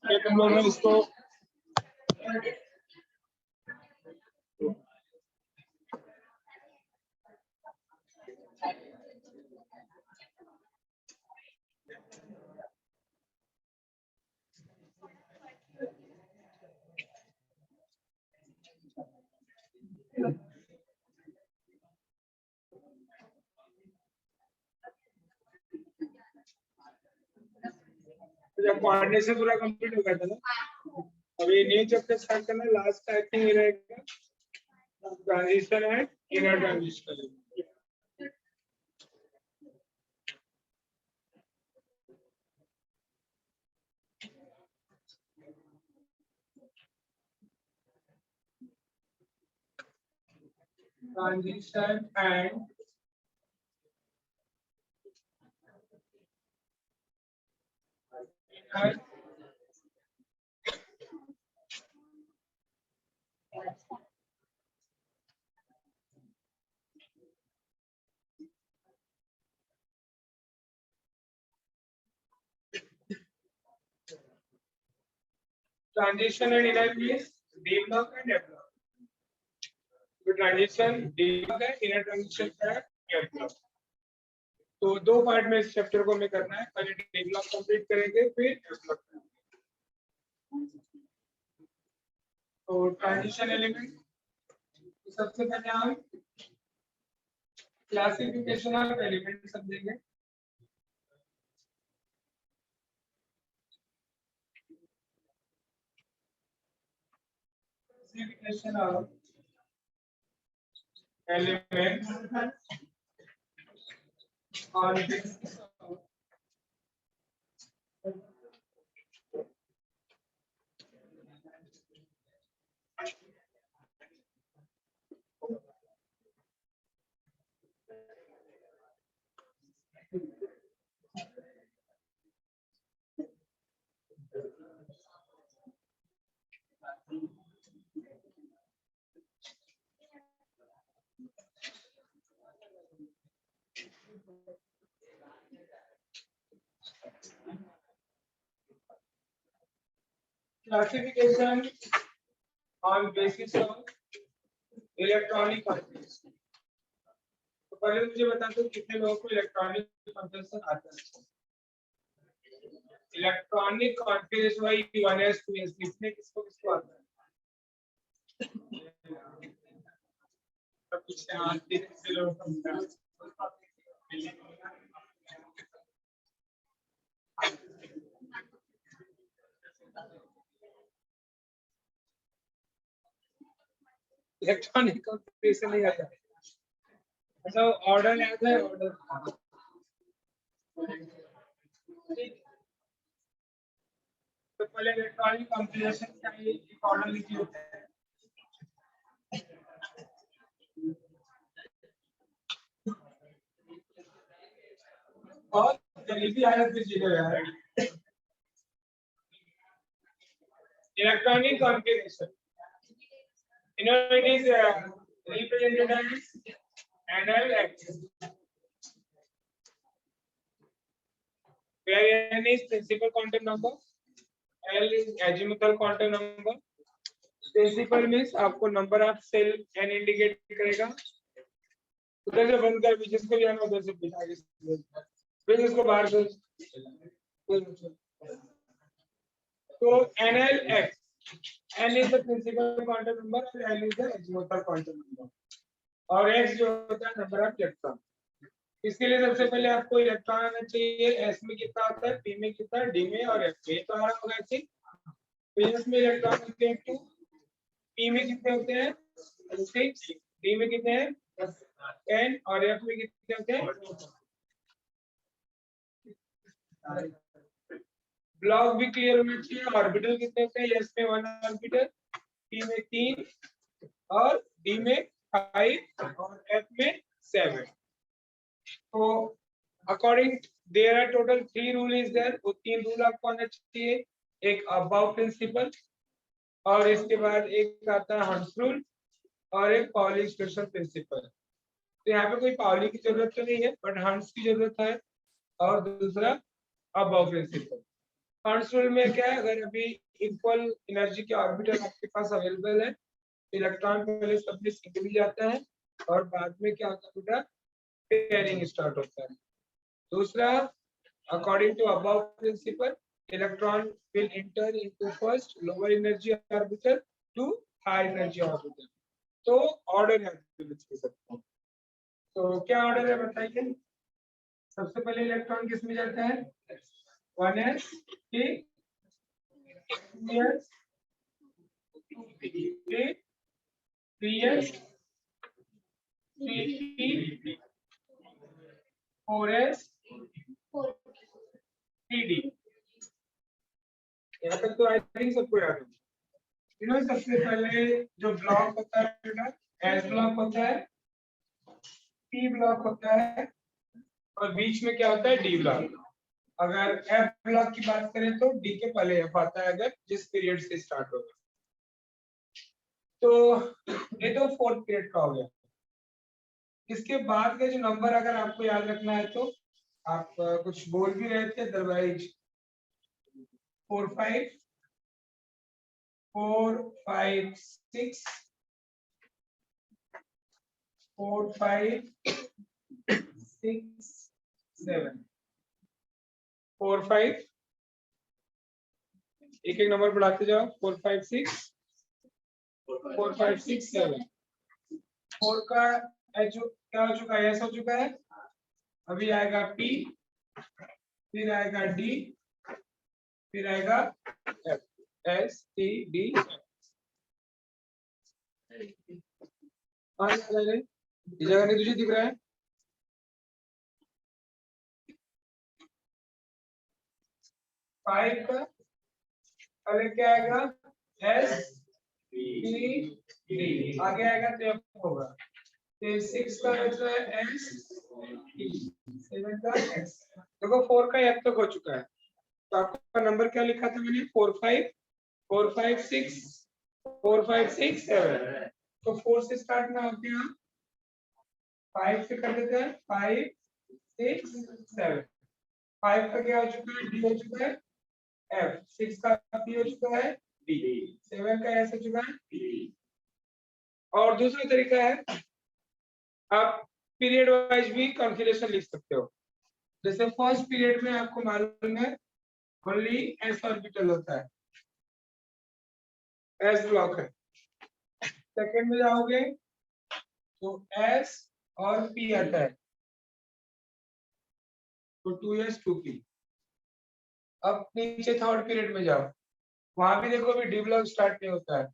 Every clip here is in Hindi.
ये तुम लोग ने इसको जब कोऑर्डिनेशन पूरा कंप्लीट हो गया था ना, अभी न्यू चैप्टर स्टार्ट करना। लास्ट आई थिंक ये रहेगा transition and inner transition. Transition and transition and inner means D block and F block. तो ट्रांजिशन D block है, इनर ट्रांजिशन है F block। तो दो पार्ट में इस चैप्टर को हमें करना है। पहले D block कंप्लीट करेंगे, फिर F block करेंगे। तो ट्रांजिशन एलिमेंट सबसे पहले हम क्लासिफिकेशन ऑफ एलिमेंट समझेंगे। Classification of elements on basis of classification on basis of electronic configuration। तो पहले मुझे बता दो कितने लोगों को इलेक्ट्रॉनिक कॉन्फ़िगरेशन आता है। Electronic configuration Y 1s 2s किसने किसको किसको आता है? सब कुछ आते हैं लोग समझा। इलेक्ट्रॉनिक कॉन्फ़िगरेशन नहीं आता। अच्छा ऑर्डर याद है? ऑर्डर तो पहले इलेक्ट्रॉनिक कॉन्फ़िगरेशन का एक ऑर्डर लिखिए होता है। और जल्दी आया कीजिएगा यार। Electronic configuration you know it is represented as NL axis, where N is principal quantum number, L is azimuthal quantum number। Principal means आपको number of cell n indicate करेगा। उधर से बंद कर, जिसको भी आना उधर से आगे फिर इसको बाहर से। तो NLX, N is the principal quantum number and L is the azimuthal quantum number, और X जो होता है नंबर ऑफ इलेक्ट्रॉन। इसके लिए सबसे पहले आपको इलेक्ट्रॉन आना चाहिए। S में कितना होता है, P में कितना, D में और F में। तो आ रहा होगा ऐसे। S में इलेक्ट्रॉन होते हैं 2, P में कितने होते हैं 6, D में कितने हैं 10 और F में कितने होते हैं। ब्लॉक भी क्लियर होना चाहिए। ऑर्बिटल कितने होते हैं? S में 1 ऑर्बिटल, P में 3 और D में 5 और F में 7। तो according there are total 3 rule is there. वो 3 रूल आपको आना चाहिए। एक अबाउ प्रिंसिपल, और इसके बाद एक आता है हंस रूल और एक पाउली स्पेशल प्रिंसिपल। तो यहाँ पे कोई पाउली की जरूरत तो नहीं है, बट हंस की जरूरत है। और दूसरा अबव प्रिंसिपल। फर्स्ट रूल में क्या है, अगर अभी इक्वल एनर्जी के ऑर्बिटल आपके पास अवेलेबल है, इलेक्ट्रॉन पहले सबसे सिंक भी जाता है और बाद में क्या होता है बेटा, पेयरिंग स्टार्ट होता है। दूसरा, according to Aufbau principle, electron will enter into first lower energy orbital to high energy orbital. तो ऑर्डर है लिख सकते हैं। तो क्या ऑर्डर है बताइए। सबसे पहले इलेक्ट्रॉन किस में जाता है, 1s, 2s, 3s, 3p, 4s, 3d। यहाँ तक तो आई थिंक सबको याद है। इन्होंने सबसे पहले जो ब्लॉक होता है बेटा, एस ब्लॉक होता है, पी ब्लॉक होता है और बीच में क्या होता है, डी ब्लॉक। अगर एफ ब्लॉक की बात करें तो डी के पहले एफ आता है अगर जिस पीरियड से स्टार्ट होगा। तो ये तो फोर्थ पीरियड का हो गया। इसके बाद के जो नंबर अगर आपको याद रखना है तो आप कुछ बोल भी रहे थे अदरवाइज 4 5 4 5 6 4 5 6 7 4 5 एक एक नंबर बढ़ाते जाओ, 4 5 6 4 5 6 7। 4 का एच क्या हो चुका है, एस हो चुका है। अभी आएगा पी, फिर आएगा डी, फिर आएगा एफ, एस टी डी ये जगह नहीं तुझे दिख रहा है। 5 का पहले क्या आएगा, एस टी डी, आगे आएगा तो एफ होगा। फिर 6 का बच रहा है एस टी, 7 का एस। देखो 4 का एफ तक हो चुका है। तो आपका नंबर क्या लिखा था मैंने, 4 5 4 5 6 4 5 6 7। तो 4 से स्टार्ट ना होते हैं, 5 से कर देते हैं, 5 6 7। 5 का क्या हो चुका है, डी हो चुका है, एफ 6 का पी हो चुका है, डी 7 का एस हो चुका है, डी। और दूसरा तरीका है, आप पीरियड वाइज भी कॉन्फिगरेशन लिख सकते हो। जैसे फर्स्ट पीरियड में आपको मालूम है ओनली एस ऑर्बिटल होता है, एस ब्लॉक है। सेकंड में जाओगे तो एस और पी आता है, तो 2s 2p। अब नीचे थर्ड पीरियड में जाओ, वहां भी देखो अभी डी ब्लॉक स्टार्ट नहीं होता है,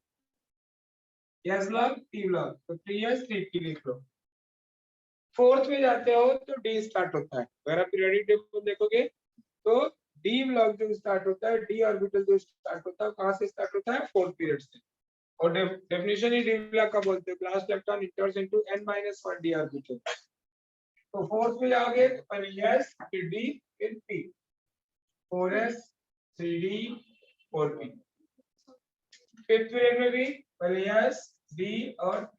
एस ब्लॉक पी ब्लॉक, तो 3s 3p लिख लो। फोर्थ में जाते हो तो डी स्टार्ट होता है। अगर आप पीरियोडिक टेबल देखोगे तो डी ब्लॉक जो स्टार्ट होता है, डी ऑर्बिटल जो स्टार्ट होता है, कहां से स्टार्ट होता है, फोर्थ पीरियड से। और डेफिनेशन ही डी ब्लॉक का बोलते हैं, last electron enters into n-1 D orbital. तो फोर्थ में जाओगे तो पहले s फिर d फिर p, 4s 3d 4p। Fifth period में भी पहले s d और p,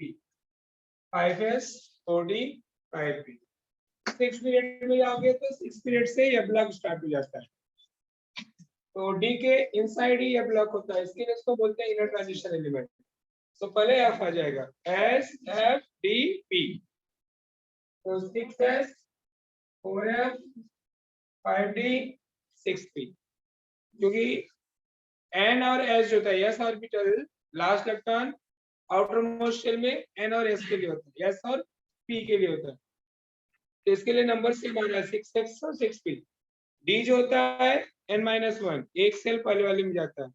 5s 4d 5p। Six period में जाओगे तो सिक्स पीरियड से यह ब्लॉक स्टार्ट हो जाता है। तो डी के इनसाइड ही यह ब्लॉक होता है, इसके लिए इसको बोलते हैं इनर ट्रांजिशन एलिमेंट। तो पहले एफ आ जाएगा, एस एफ डी पी। तो 6s 4f 5d 6p। क्योंकि एन और एस जो होता है, s orbital last electron outer most shell में एन और एस के लिए होता है, एस और पी के लिए होता है। तो इसके लिए नंबर से माना है 6s और 6p। डी जो होता है n-1 एक सेल पहले वाले में जाता है,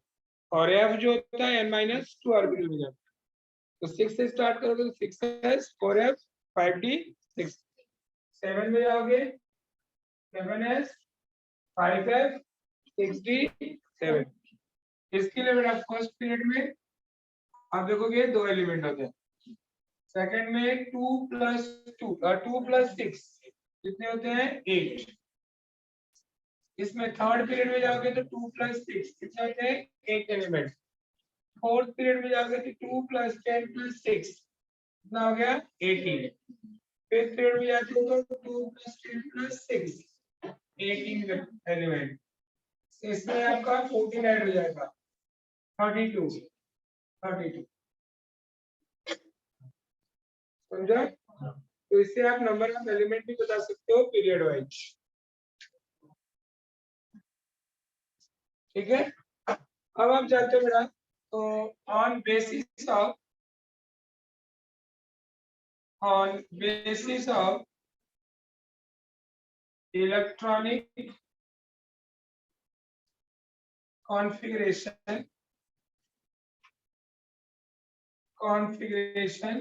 और एफ जो होता है n-2 ऑर्बिटल में जाता है। तो 6 से स्टार्ट करोगे तो 6s 4f 5d 6। 7 में जाओगे 7s 5f 6d 7। इसके लिए बेटा फर्स्ट पीरियड में आप देखोगे दो एलिमेंट होते हैं, सेकंड में 2 + 2 2 + 6 कितने होते हैं, 8। इसमें थर्ड पीरियड में जाओगे तो 2 + 6 कितने होते हैं, 8 एलिमेंट। फोर्थ पीरियड में जाओगे तो 2 + 10 + 6 कितना हो गया, 18। फिफ्थ पीरियड में जाते हो तो 2 + 10 + 6 18 एलिमेंट, इसमें आपका 14 ऐड हो जाएगा 32 समझा। तो इससे आप नंबर ऑफ एलिमेंट भी बता सकते हो पीरियड वाइज। ठीक है, अब आप जानते हो बेटा, तो on basis of electronic configuration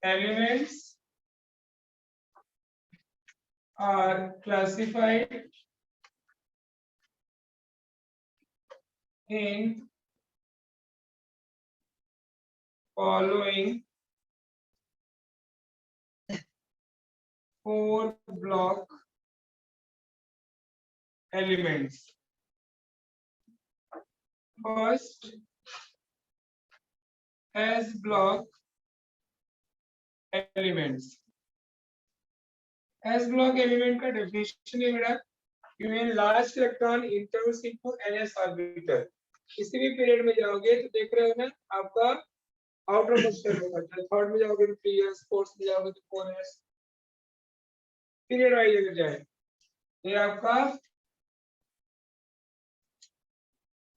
elements are classified in following 4 block elements. First, S block elements. S block element का definition है बेटा, when last electron enters into ns orbital. किसी भी पीरियड में जाओगे तो देख रहे हो ना, आपका आउटर मोशन होगा, थर्ड में जाओगे तो 3s, फोर्थ में जाओगे तो 4s, पीरियड वाइज अगर जाए ये आपका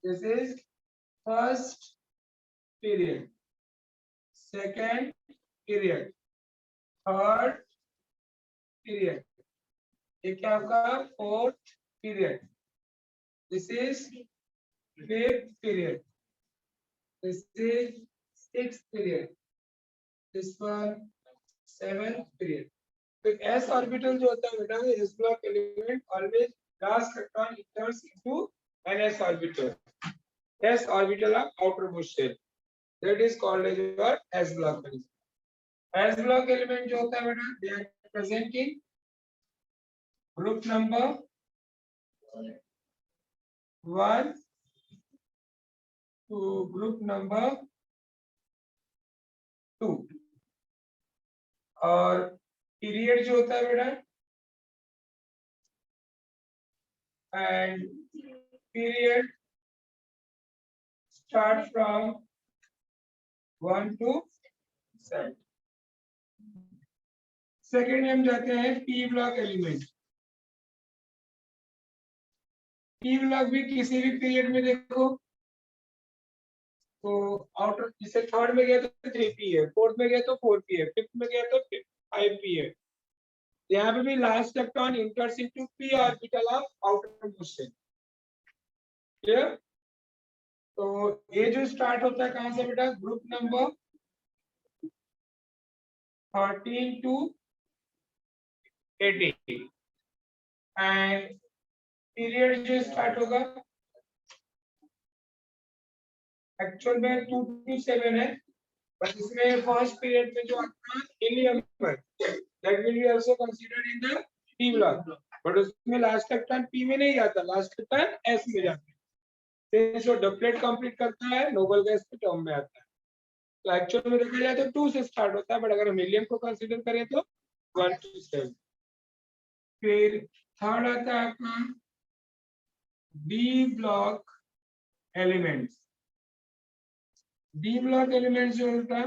this is first period, second period, third period, ये क्या आपका fourth period, this is fifth period, this is sixth period, this one seventh period. तो s ऑर्बिटल जो होता है बेटा, s block element always last electron enters into ns orbital, s orbital of outermost shell, that is called as your s block element. s block element जो होता है बेटा, they are present in group number 1 to group number 2, और पीरियड जो होता है बेटा, and period start from 1 to 7. Second हम जाते हैं P block element. P block भी किसी भी पीरियड में देखो तो आउटर, जैसे थर्ड में गया तो 3p है, फोर्थ में गया तो 4p है, फिफ्थ में गया तो 5p है। यहाँ पे भी last electron enters into p orbital of outer motion. Clear? तो ये जो स्टार्ट होता है कहां से बेटा, group number 13 to 18, and period जो स्टार्ट होगा एक्चुअल में 2 to 7 है, बट इसमें फर्स्ट पीरियड में जो आपका हीलियम है, that will be also considered in the p block, but उसमें लास्ट इलेक्ट्रॉन p में नहीं जाता, लास्ट इलेक्ट्रॉन s में जाता है। फिर जो डबलेट कंप्लीट करता है नोबल गैस के टर्म में आता है। तो एक्चुअल में देखा जाए तो 2 से स्टार्ट होता है, बट अगर हम हीलियम को कंसीडर करें तो 1 to 7। फिर थर्ड आता है अपना d block elements. d block elements जो होता है,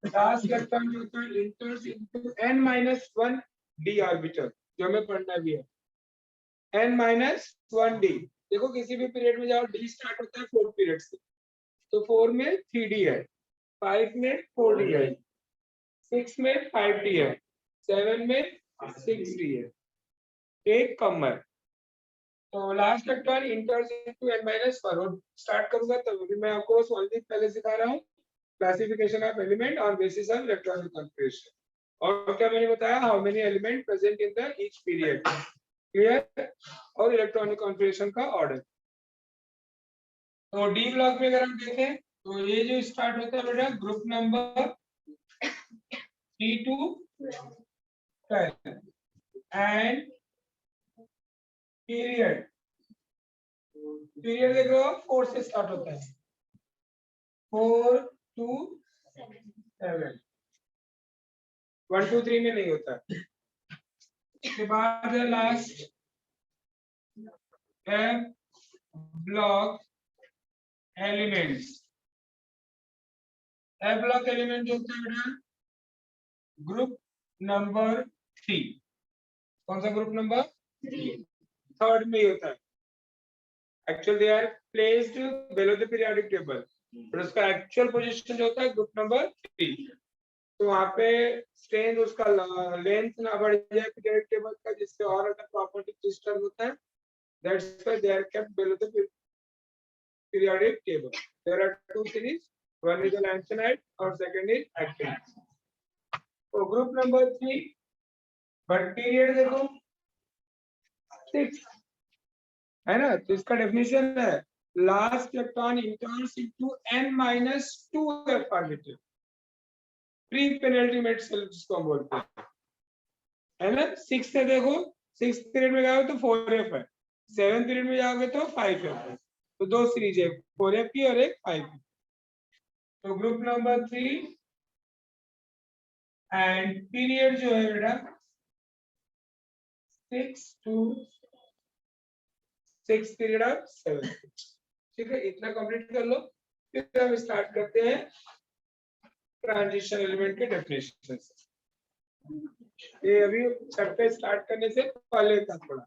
लास्ट इलेक्ट्रॉन जो होता है इंटर्स इनटू n-1 d ऑर्बिटल, जो हमें पढ़ना भी है, n-1 d। देखो किसी भी पीरियड में जाओ, d स्टार्ट होता है 4 पीरियड से, तो 4 में 3d है, 5 में 4d है, 6 में 5d है, 7 में 6d है, एक कम है। तो last electron enters into n-1 start करूंगा तब भी मैं आपको बस ओनली पहले सिखा रहा हूँ classification of element on basis of electronic configuration, और क्या मैंने बताया, how many element present in the each period, clear, और इलेक्ट्रॉनिक कॉन्फ़िगरेशन का ऑर्डर। तो डी ब्लॉक में अगर हम देखें तो ये जो स्टार्ट होता है बेटा group number 3 to 12, and period देख रहे हो 4 से स्टार्ट होता है, 4 to 7, 1 2 3 में नहीं होता। उसके बाद last F block elements. F block element जो होता है बेटा ग्रुप नंबर 3। कौन सा ग्रुप नंबर 3? थर्ड में ही होता है। Actual they are placed below the periodic table, पर उसका एक्चुअल पोजीशन जो होता है ग्रुप नंबर 3। तो वहां पे स्ट्रेंथ उसका लेंथ ना बढ़ जाए पीरियोडिक टेबल का, जिससे और अदर प्रॉपर्टी डिस्टर्ब होता है। That's why they are kept below the periodic table. There are two series, one is the lanthionide और second is actinide. तो group number 3, but period देखो 6 है ना, तो इसका डेफिनेशन है last electron interns into n-2 f orbital, pre penultimate shell जिसको हम बोलते हैं, है ना। 6 से देखो 6 पीरियड में जाओगे तो 4f है, 7 पीरियड में जाओगे तो 5f है। तो दो सीरीज है, 4f की और एक 5f। तो ग्रुप नंबर 3 एंड पीरियड जो है बेटा 6 to 6 पीरियड ऑफ 7। ठीक है, इतना कंप्लीट कर लो, फिर हम स्टार्ट करते हैं ट्रांजिशन एलिमेंट के डेफिनेशन से। ये अभी चैप्टर स्टार्ट करने से पहले का थोड़ा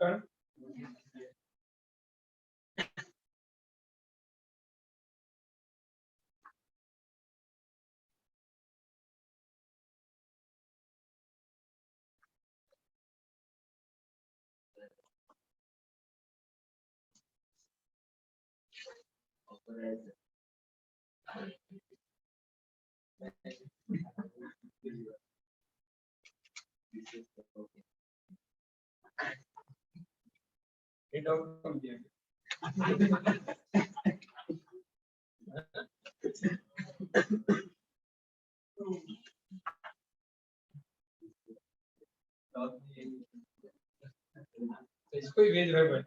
turn. It out from here. इसको ही भेज रहे भाई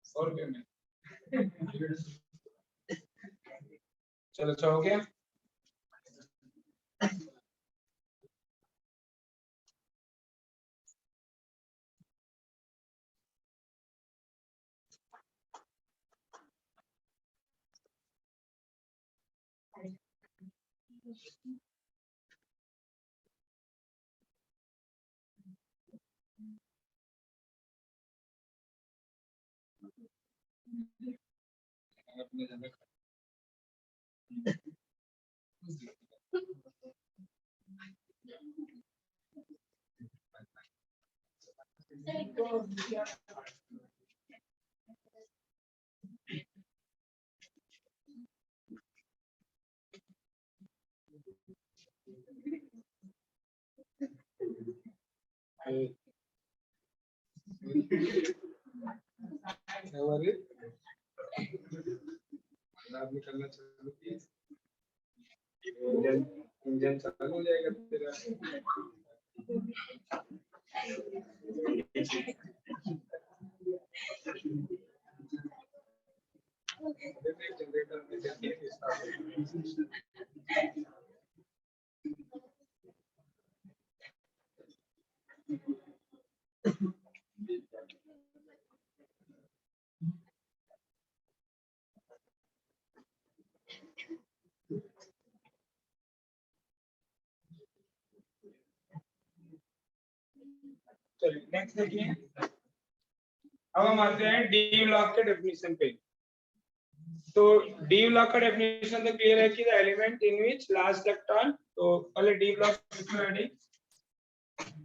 100 रुपये में। चलो अच्छा हो गया। अपने जगह निकलना चालू किया इंजन चालू हो जाएगा तेरा। जनरेटर में चलिए नेक्स्ट देखिए। अब हम आते हैं डी ब्लॉक के डेफिनेशन पे। तो डी ब्लॉक का डेफिनेशन तो क्लियर है कि the element in which last electron, तो पहले D block ready.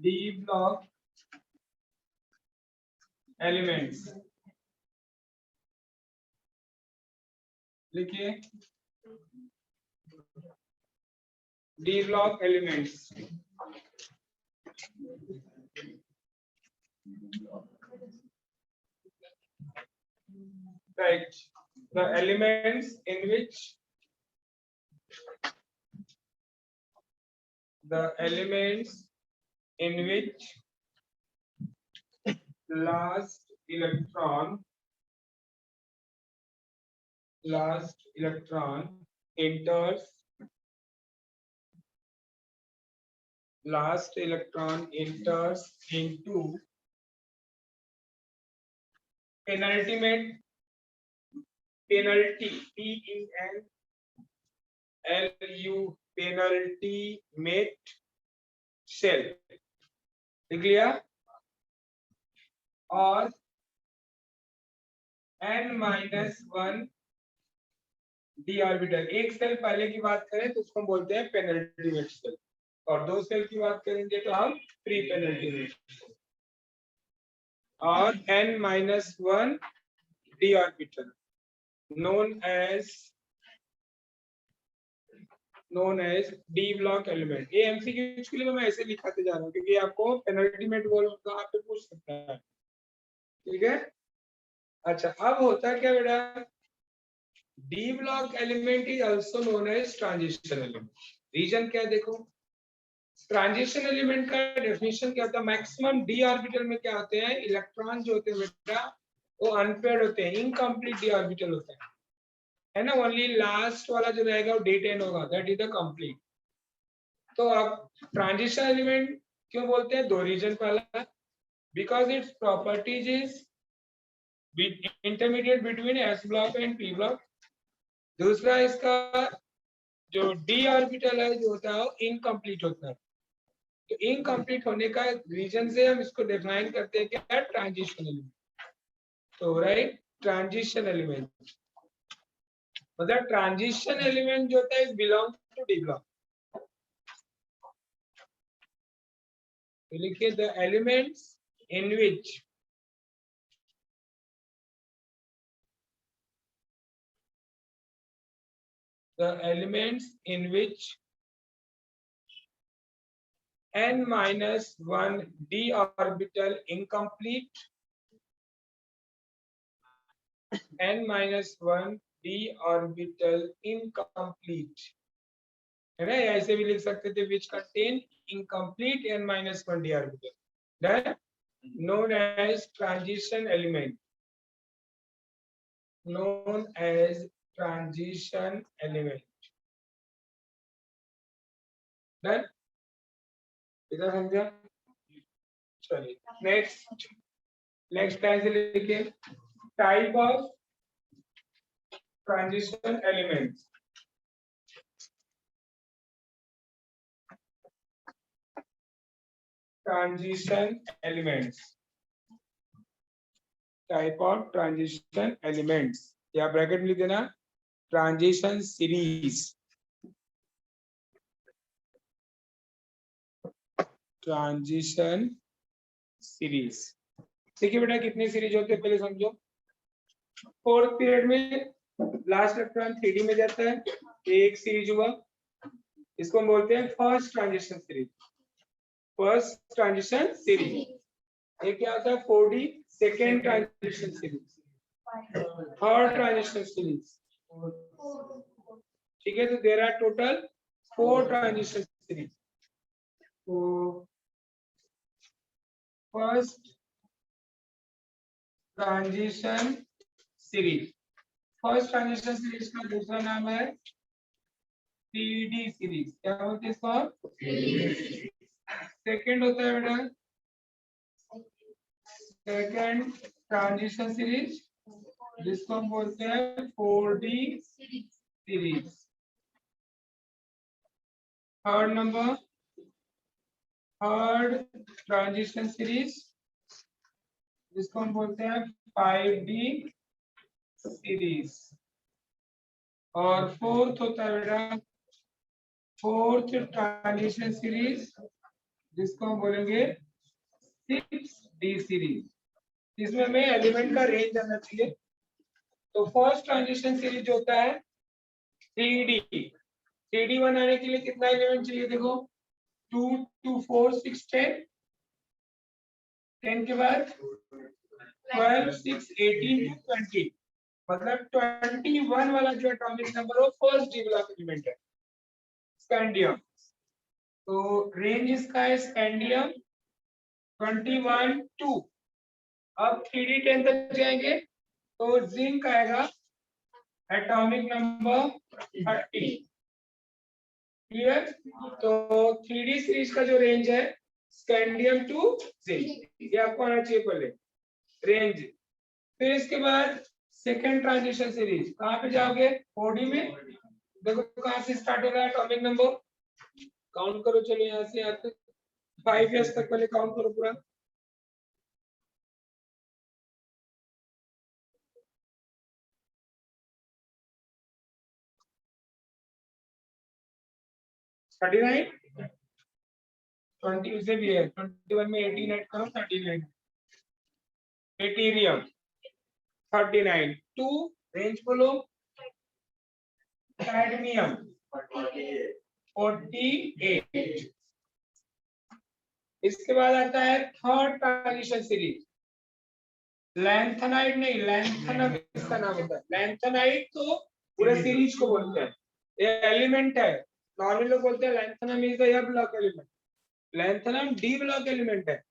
D block elements लिखिए। D block elements right, the elements in which last electron enters into penultimate penultimate shell, लिख लिया, और n-1 d ऑर्बिटल। एक सेल पहले की बात करें तो उसको बोलते हैं पेनल्टीमेट सेल, और दो सेल की बात करेंगे तो हम प्री पेनल्टीमेट, और n-1 d orbital known as D block element. ये एमसीक्यू के लिए मैं ऐसे लिखाते जा रहा हूँ क्योंकि आपको पेनल्टीमेट बोल कहाँ पे पूछ सकता है, ठीक है। अच्छा, अब होता क्या बेटा, d block element is also known as transition element. Reason क्या है देखो, ट्रांजिशन एलिमेंट का डेफिनेशन क्या होता है, मैक्सिमम डी ऑर्बिटल में क्या होते हैं, इलेक्ट्रॉन जो होते हैं बेटा वो अनपेयर्ड होते हैं, इनकम्प्लीट डी ऑर्बिटल होते हैं, है ना। ओनली लास्ट वाला जो रहेगा वो D10 होगा, दैट इज द कंप्लीट। तो अब ट्रांजिशन एलिमेंट क्यों बोलते हैं, दो रीजन। पहला because its properties is intermediate between s block and P block. दूसरा इसका जो डी ऑर्बिटल है जो होता है वो इनकम्प्लीट होता है, तो इनकम्प्लीट होने का रीजन से हम इसको डिफाइन करते हैं क्या, ट्रांजिशन एलिमेंट। तो राइट, ट्रांजिशन एलिमेंट मतलब ट्रांजिशन एलिमेंट जो होता है बिलोंग टू डी ब्लॉक। लिखिए the elements in which n minus 1 d orbital incomplete, n minus 1 d orbital incomplete है ना, ऐसे भी लिख सकते थे, which contain incomplete n minus 1 d orbital, that known as transition element, known as transition element। Done, इधर समझा। चलिए नेक्स्ट ऐसे लिखिए, type of transition elements. Transition elements, type of transition elements, या ब्रैकेट में लिख देना ट्रांजिशन सीरीज, ट्रांजिशन सीरीज। देखिए बेटा कितने सीरीज होते हैं पहले समझो। फोर्थ पीरियड में लास्ट इलेक्ट्रॉन 3D में जाता है, एक सीरीज हुआ, इसको हम बोलते हैं first transition series. First transition series. ये क्या होता है, 4D second transition series, third transition series. ठीक है, तो there are total 4 transition series. तो first transition series, first transition series का दूसरा नाम है 3D सीरीज। क्या बोलते हैं इसको? सेकंड होता है बेटा सेकंड ट्रांजिशन सीरीज, जिसको हम बोलते हैं 4D series. Third number third transition series, जिसको हम बोलते हैं 5D सीरीज। और फोर्थ होता है बेटा फोर्थ ट्रांजिशन सीरीज, जिसको हम बोलेंगे 6D सीरीज। इसमें हमें एलिमेंट का रेंज जानना चाहिए। तो फर्स्ट ट्रांजिशन सीरीज होता है 3D। 3D बनाने के लिए कितना एलिमेंट चाहिए, देखो 2 2 4 6 10, 10 के बाद 12 6 18 to 20, मतलब 21 वाला जो एटॉमिक नंबर हो फर्स्ट डी ब्लॉक एलिमेंट है, स्कैंडियम। तो रेंज इसका है स्कैंडियम 21 2। अब 3D 10 तक जाएंगे तो जिंक आएगा एटॉमिक नंबर 30। क्लियर? तो 3D सीरीज का जो रेंज है स्कैंडियम टू जिंक, ये आपको आना चाहिए पहले रेंज। फिर इसके बाद सेकेंड ट्रांजिशन सीरीज कहाँ पे जाओगे, 4D में। देखो कहाँ से स्टार्ट हो रहा है एटॉमिक नंबर, काउंट करो, चलो यहाँ से यहाँ तक 5s तक पहले काउंट करो पूरा। थर्टी नाइन 20 से भी है, 21 में 18 ऐड करो 39। एटीरियम 39 2 रेंज बोलो। कैडमियम 48। इसके बाद आता है थर्ड ट्रांजिशन सीरीज, लैंथेनाइड नहीं, लैंथेनम इसका नाम होता है। लैंथेनाइड तो पूरे सीरीज को बोलते हैं, ये एलिमेंट है। नॉर्मली लोग बोलते हैं lanthanum is the A block element, lanthanum D block element है।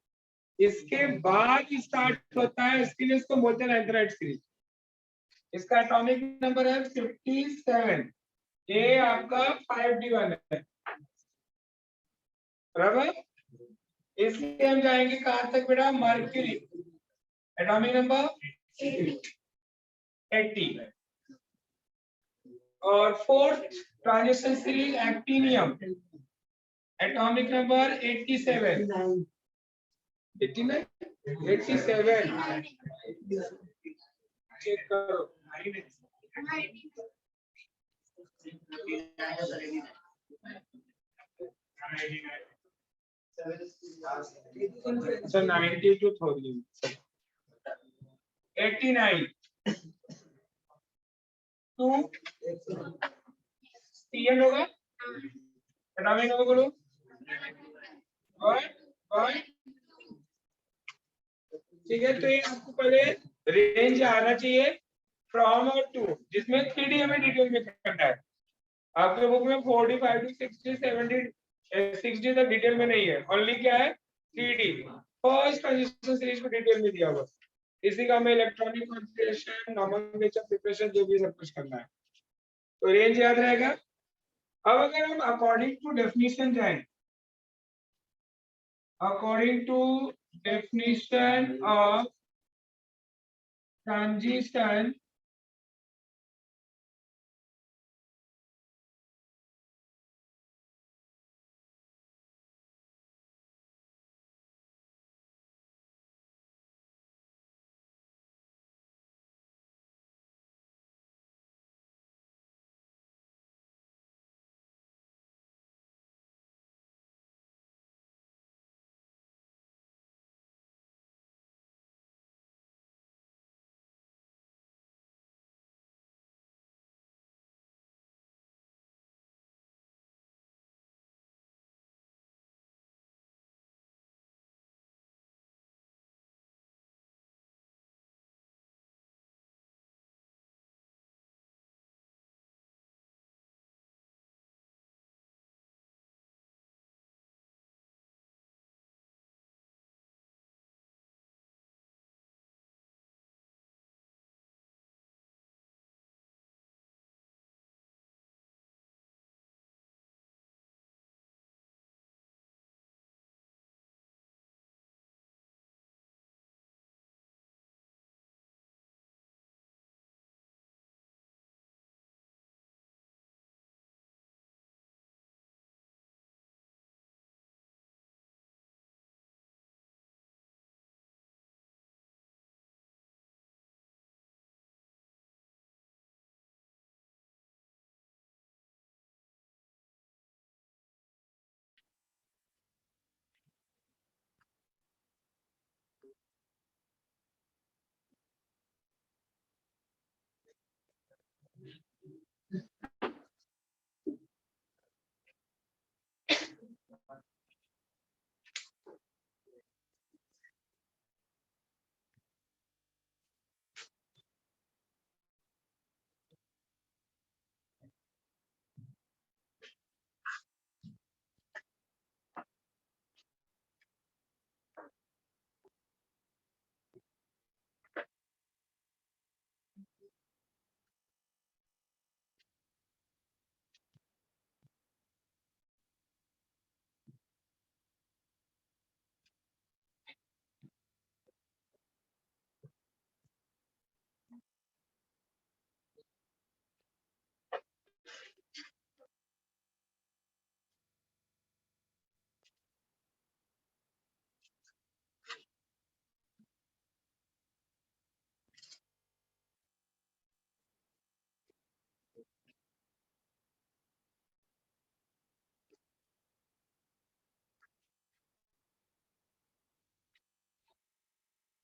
इसके बाद स्टार्ट होता है, इसके लिए इसको बोलते हैं लैंथेनाइड सीरीज। इसका एटॉमिक नंबर है 57, ये आपका 5D1 है, बराबर। इसलिए हम जाएंगे कहां तक बेटा, मर्क्यूरी, एटॉमिक नंबर 80। और fourth transition series actinium, atomic number 87, 89, 87 check करो। अच्छा 92 थोड़ी 89 2 CN होगा एटॉमिक नंबर बोलो 1 ठीक है। तो ये आपको पहले रेंज आना चाहिए फ्रॉम और टू, जिसमें 3D हमें डिटेल में करना है। आपके बुक में 45 to 60 70 60 तक डिटेल में नहीं है, ओनली क्या है 3D फर्स्ट ट्रांजिशन सीरीज को डिटेल में दिया हुआ। इसी का हमें इलेक्ट्रॉनिक कॉन्फ़िगरेशन, नॉमेनक्लेचर, प्रिपरेशन जो भी सब कुछ करना है। तो रेंज याद रहेगा। अब अगर हम अकॉर्डिंग टू डेफिनेशन जाएं, according to definition of transition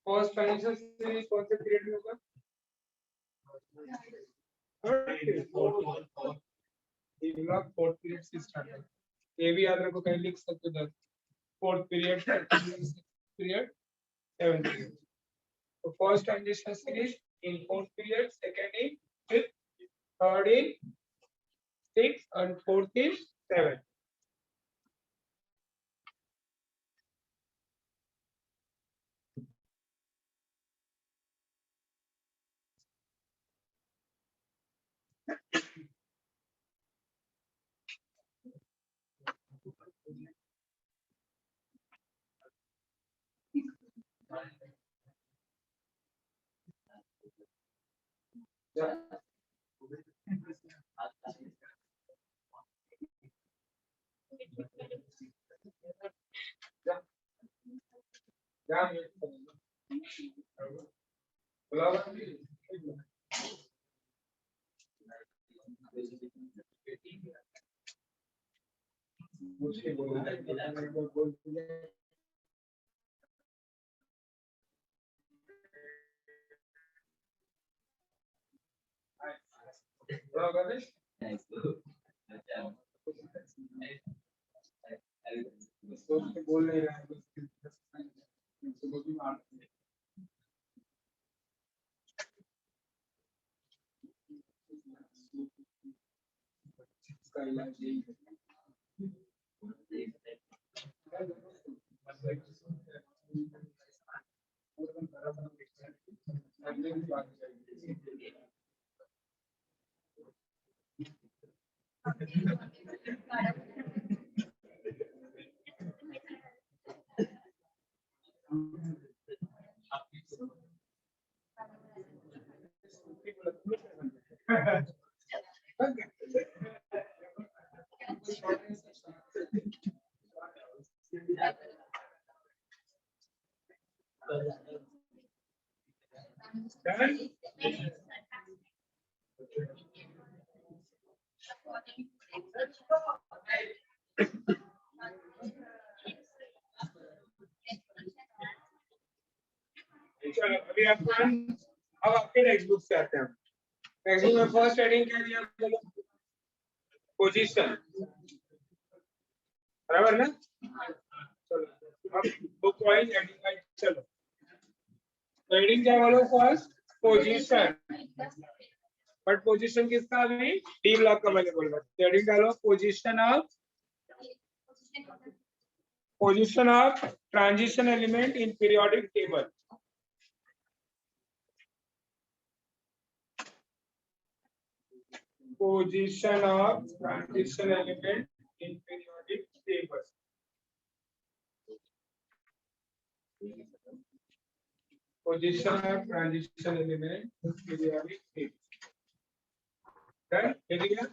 first transition series कौन से पीरियड में होगा? फोर्थ पीरियड से स्टार्ट है। ये भी याद रखो, कहीं लिख सकते हो fourth period, period, seventh period. तो first transition series in fourth period, second in fifth, third in six and fourth in seven. बोल नहीं रहा है इसका इलाज यही है। चलो अभी अपन अब आपके टेक्स्ट बुक से आते हैं। टेक्स्ट बुक में फर्स्ट हेडिंग क्या दिया बोलो? पोजीशन, बराबर ना? चलो अब बुक वाइज हेडिंग वाइज चलो। हेडिंग क्या बोलो? फर्स्ट पोजीशन, बट पोजीशन किसका? अभी डी ब्लॉक का मैंने बोला। हेडिंग डालो position of transition element in periodic table. Position of transition element in periodic table. Position of transition element in periodic table. Done? Area.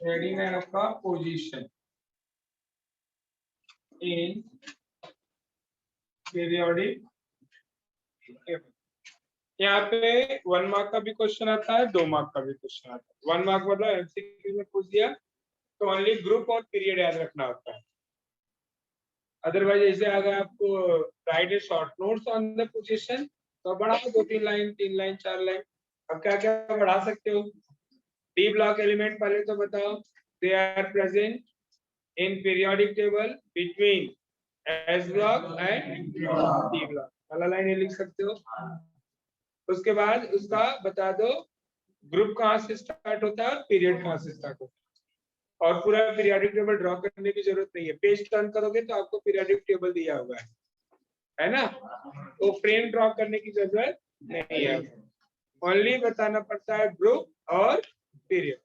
Heading है आपका position in periodic table. यहाँ पे 1 मार्क का भी क्वेश्चन आता है, 2 मार्क का भी क्वेश्चन आता है। 1 मार्क मतलब एमसीक्यू में पूछ दिया तो ओनली ग्रुप और पीरियड याद रखना होता है। अदरवाइज ऐसे अगर आपको right A short notes on the position तो बढ़ाओ 2-3 लाइन, 3 लाइन, 4 लाइन। अब क्या क्या बढ़ा सकते हो? डी ब्लॉक एलिमेंट पहले तो बताओ। They are present in periodic table between s block and d block. वाला लाइन ये लिख सकते हो। उसके बाद उसका बता दो ग्रुप कहाँ से स्टार्ट होता है और पीरियड कहाँ से स्टार्ट होता है। और पूरा पीरियोडिक टेबल ड्रॉ करने की जरूरत नहीं है। पेज टर्न करोगे तो आपको पीरियोडिक टेबल दिया हुआ है ना? तो फ्रेम ड्रॉ करने की जरूरत नहीं है। ओनली बताना पड़ता है ग्रुप और पीरियड।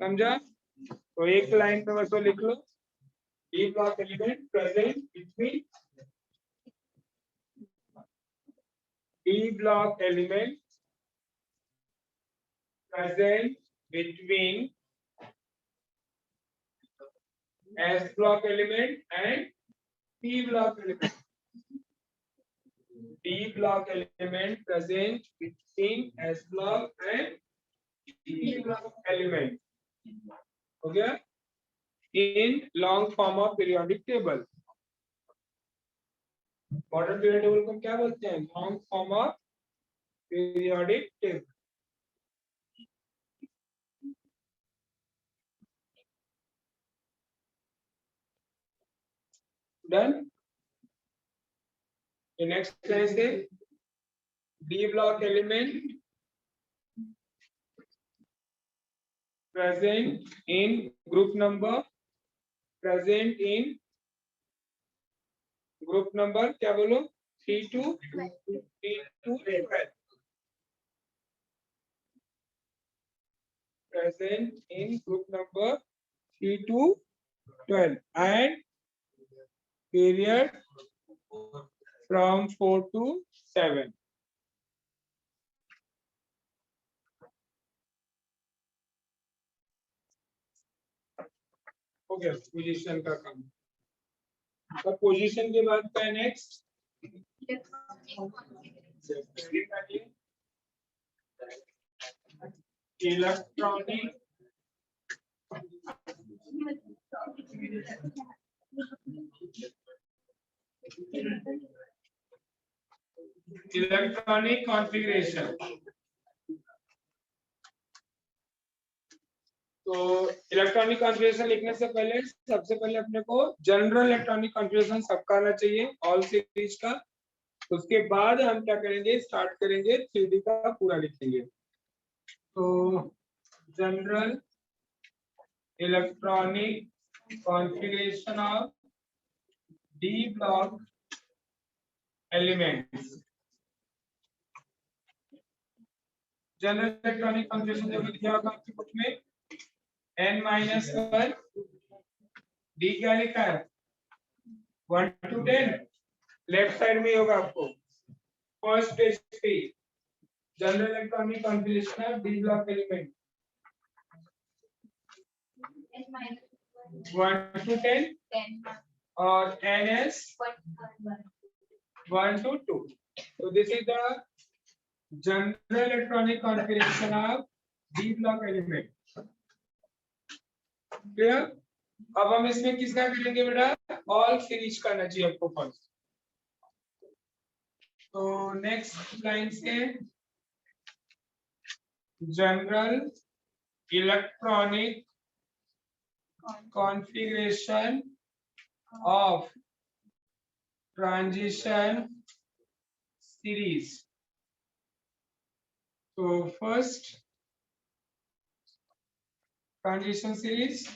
समझा? तो एक लाइन पे बस वो लिख लो। D block element present between D block element present between S block element and P block element. D block element present between S block and P block element. हो गया? In long form of periodic table. Modern period table को क्या बोलते हैं? Long form of periodic table. Done? Next line से D block element present in group number क्या बोलो? 3 to 12 present in group number 3 to 12 and period from 4 to 7. हो गया पोजीशन का काम। तो पोजीशन के बाद क्या है नेक्स्ट? Electronic configuration. तो इलेक्ट्रॉनिक कॉन्फ़िगरेशन लिखने से पहले सबसे पहले अपने को जनरल इलेक्ट्रॉनिक कॉन्फ़िगरेशन सबका आना चाहिए, ऑल सीरीज का। उसके बाद हम क्या करेंगे, स्टार्ट करेंगे 3D का पूरा लिखेंगे। तो general electronic configuration of D block elements. General electronic configuration जो लिखा होगा आपकी बुक में n-1 डी क्या लिखा है 1 to 10 लेफ्ट साइड में होगा आपको फर्स्ट पेज पे general electronic configuration of D block element 1 to 10 और ns 1 to 2. So this is the general electronic configuration of D block element. Clear? अब हम इसमें किसका करेंगे बेटा, ऑल सीरीज करना चाहिए आपको फर्स्ट। तो नेक्स्ट लाइन से general electronic configuration of transition series. तो first transition series,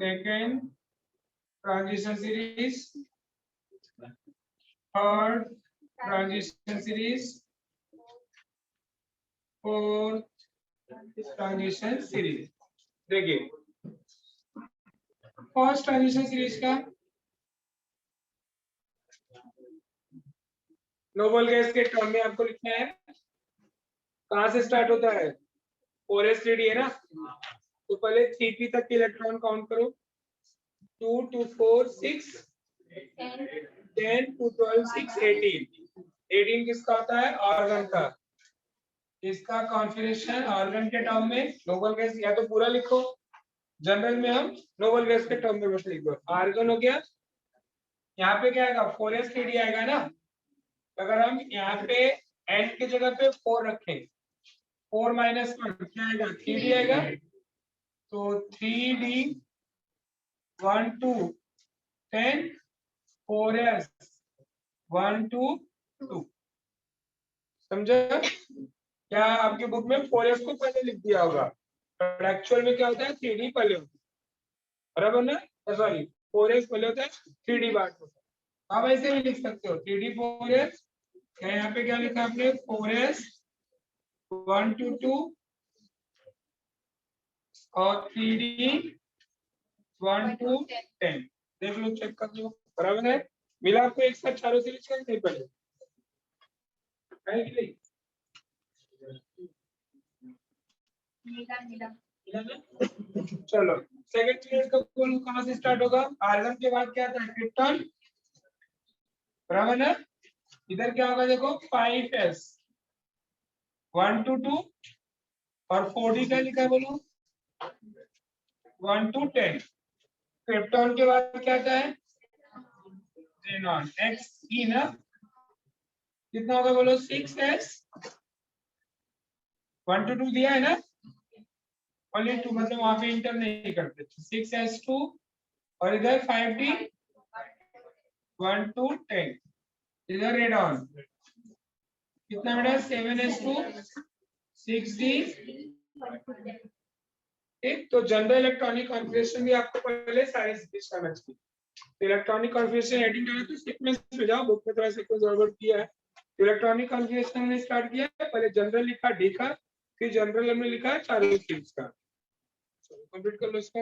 second transition series, third transition series, fourth transition series. देखिए फर्स्ट ट्रांजिशन सीरीज का नोबल गैस के टर्म में आपको लिखना है, कहां से स्टार्ट होता है 4s3d है ना। तो पहले 3p तक के इलेक्ट्रॉन काउंट करो, 2 2 4 6 10 2 12 6 18। 18 किसका होता है आर्गन का। इसका कॉन्फ़िगरेशन आर्गन के टर्म में नोबल गैस या तो पूरा लिखो, जनरल में हम नोबल गैस के टर्म में बस लिख दो। आर्गन हो गया, यहाँ पे क्या आएगा 4s3d आएगा ना। अगर हम यहाँ पे n की जगह पे 4 रखें, 4 - 1 क्या आएगा 3d आएगा। तो 3d 1 to 10 4s 1 to 2। समझा? क्या आपके बुक में 4s को पहले लिख दिया होगा, पर एक्चुअल में क्या होता है 3d पहले होता है, बराबर ना। सॉरी 4s पहले होता है 3d बाद होता है। आप ऐसे भी लिख सकते हो 3d 4s। यहाँ पे क्या लिखा आपने 4s 1 to 2 और 3d 1 to 10। देख लो, चेक कर लो, बराबर है। मिला आपको एक साथ चारों सीरीज का नहीं पहले है कि नहीं? चलो सेकंड सीरीज का कौन कहां से स्टार्ट होगा, आर्गन के बाद क्या आता है क्रिप्टॉन, बराबर है। इधर क्या होगा देखो 5s 1 to 2 और 4d क्या लिखा है बोलो 1 to 10। क्रिप्टॉन के बाद क्या आता है xenon xe ना, कितना होगा बोलो 6s 1 to 2 दिया है ना, ओनली 2 मतलब वहां पे इंटर नहीं करते। 6s2 और इधर 5d 1 to 10। इधर रेड ऑन कितना बेटा 7s2 6d। ठीक, तो जनरल इलेक्ट्रॉनिक कॉन्फ़िगरेशन भी आपको पहले सारे सीरीज करना चाहिए। इलेक्ट्रॉनिक कॉन्फ़िगरेशन हेडिंग करें तो सीक्वेंस में जाओ, बुक में थोड़ा सीक्वेंस गड़बड़ किया है। इलेक्ट्रॉनिक कॉन्फ़िगरेशन हमने स्टार्ट किया, पहले जनरल लिखा डी का, फिर जनरल हमने लिखा चारों सीरीज का। कंप्लीट कर लो इसको।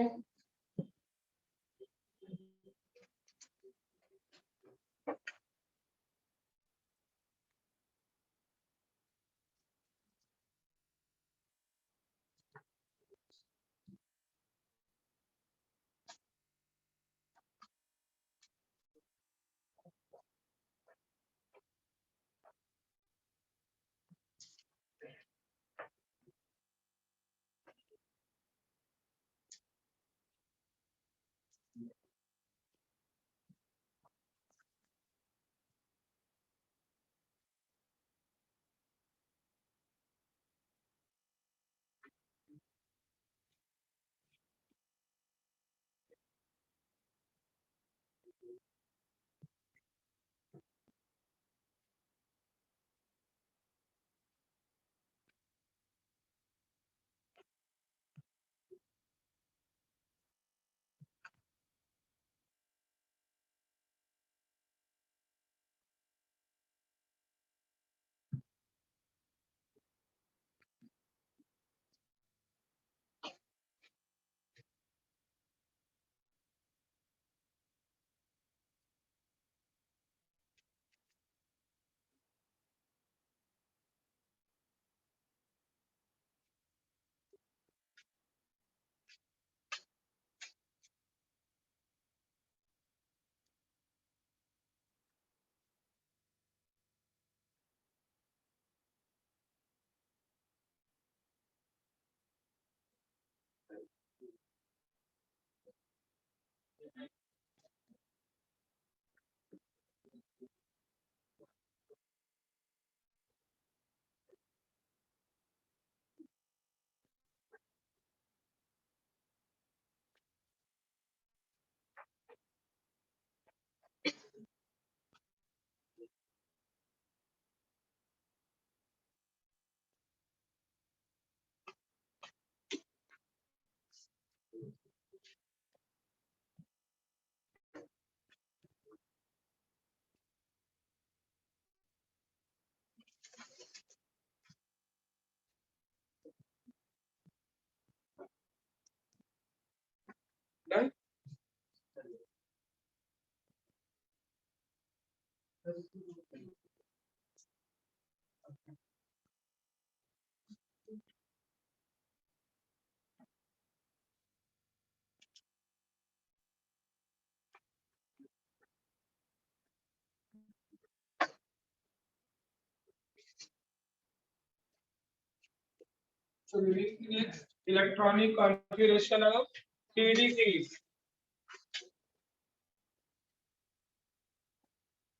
Done? So next electronic configuration of 3D series.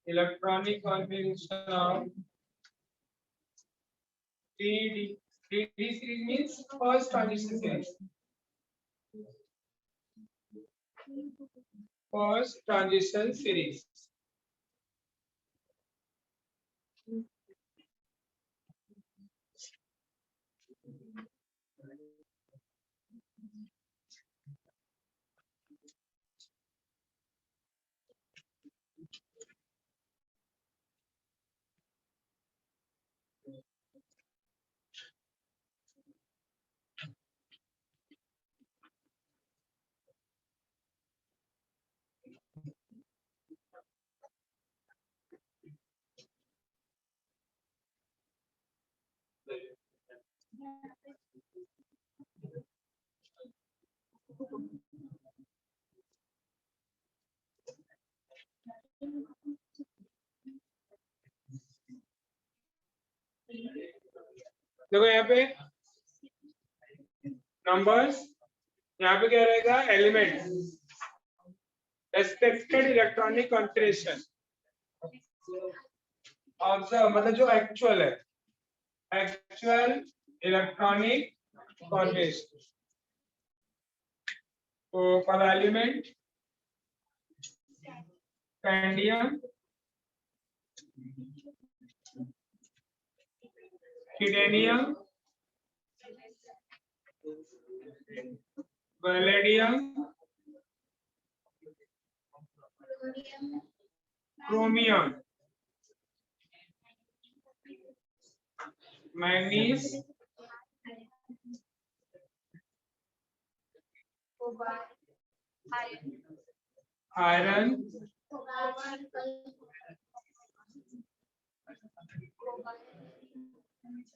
Electronic configuration of 3D. 3D series means first transition series. First transition series. देखो यहाँ पे नंबर्स, यहाँ पे क्या रहेगा element, expected electronic configuration observe मतलब जो एक्चुअल है, एक्चुअल इलेक्ट्रॉनिक कॉन्फ़िगरेशन। तो for element scandium, titanium, palladium, chromium, manganese, iron,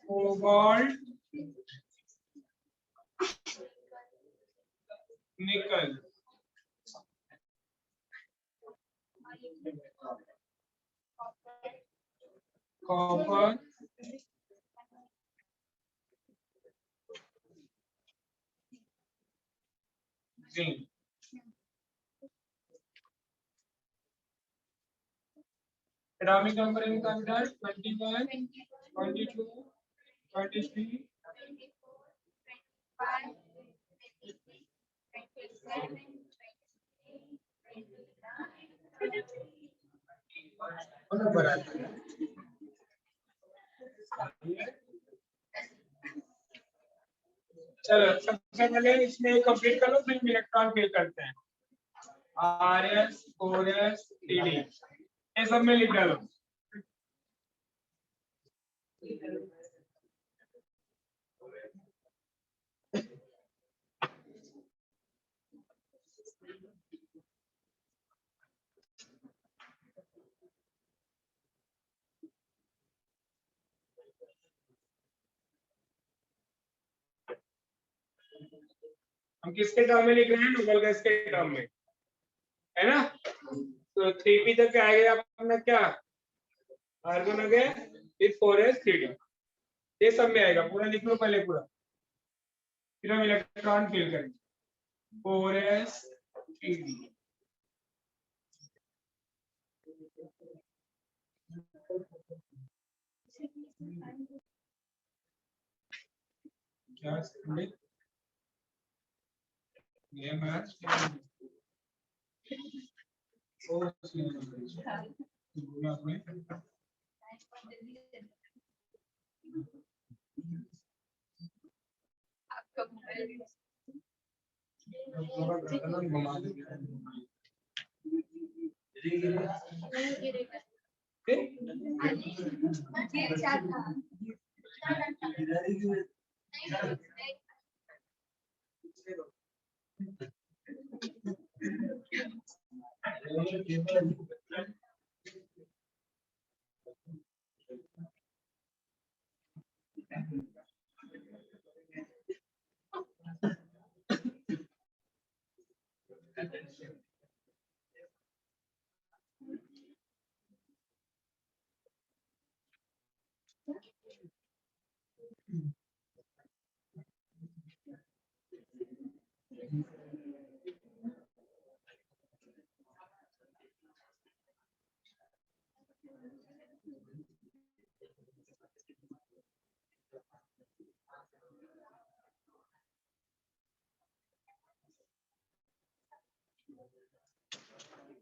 cobalt, nickel, copper, zinc. Atomic numbering considered 21, 22, 23, 25. चलो सबसे पहले इसमें कंप्लीट कर लो, फिर इलेक्ट्रॉन फिल करते हैं। RS, 4S, 3D ये सब में लिख डालो। हम किसके टर्म में लिख रहे हैं? नोबल गैस के टर्म में, है ना? तो 3p तक आएगा अपना क्या, आर्गन हो गया, फिर 4s 3d, ये सब में आएगा। पूरा लिख लो पहले पूरा, फिर हम इलेक्ट्रॉन फिल करेंगे। 4s 3d क्या ये मैच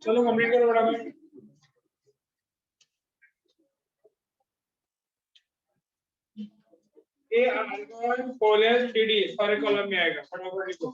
चलो कंप्लीट करो फटाफट। ये आर्गन कोलेस टीडी सारे कॉलम में आएगा, फटाफट लिखो।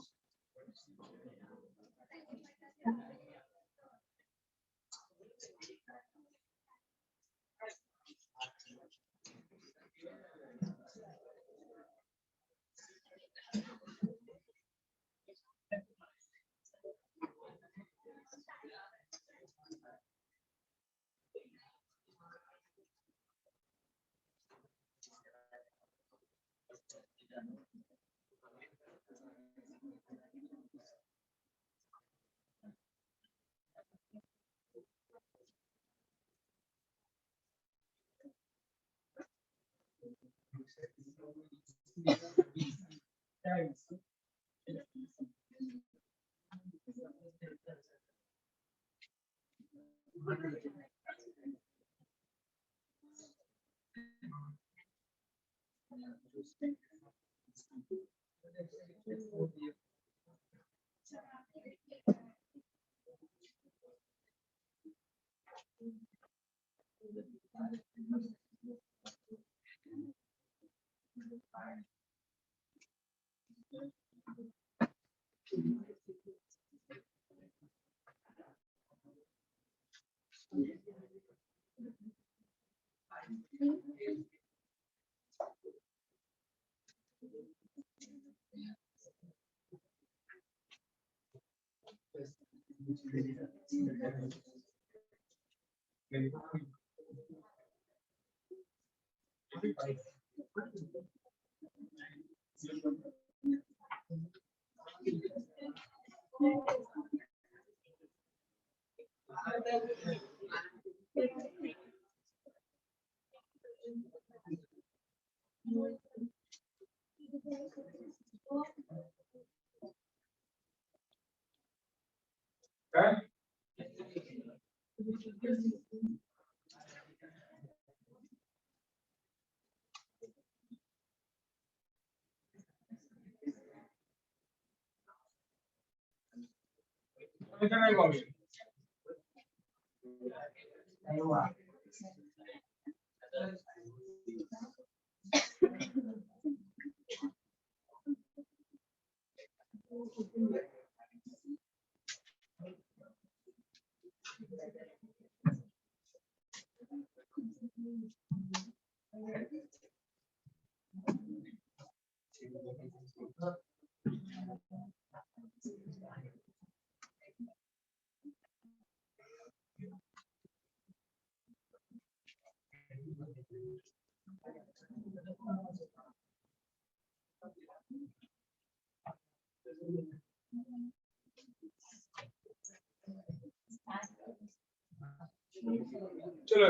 चलो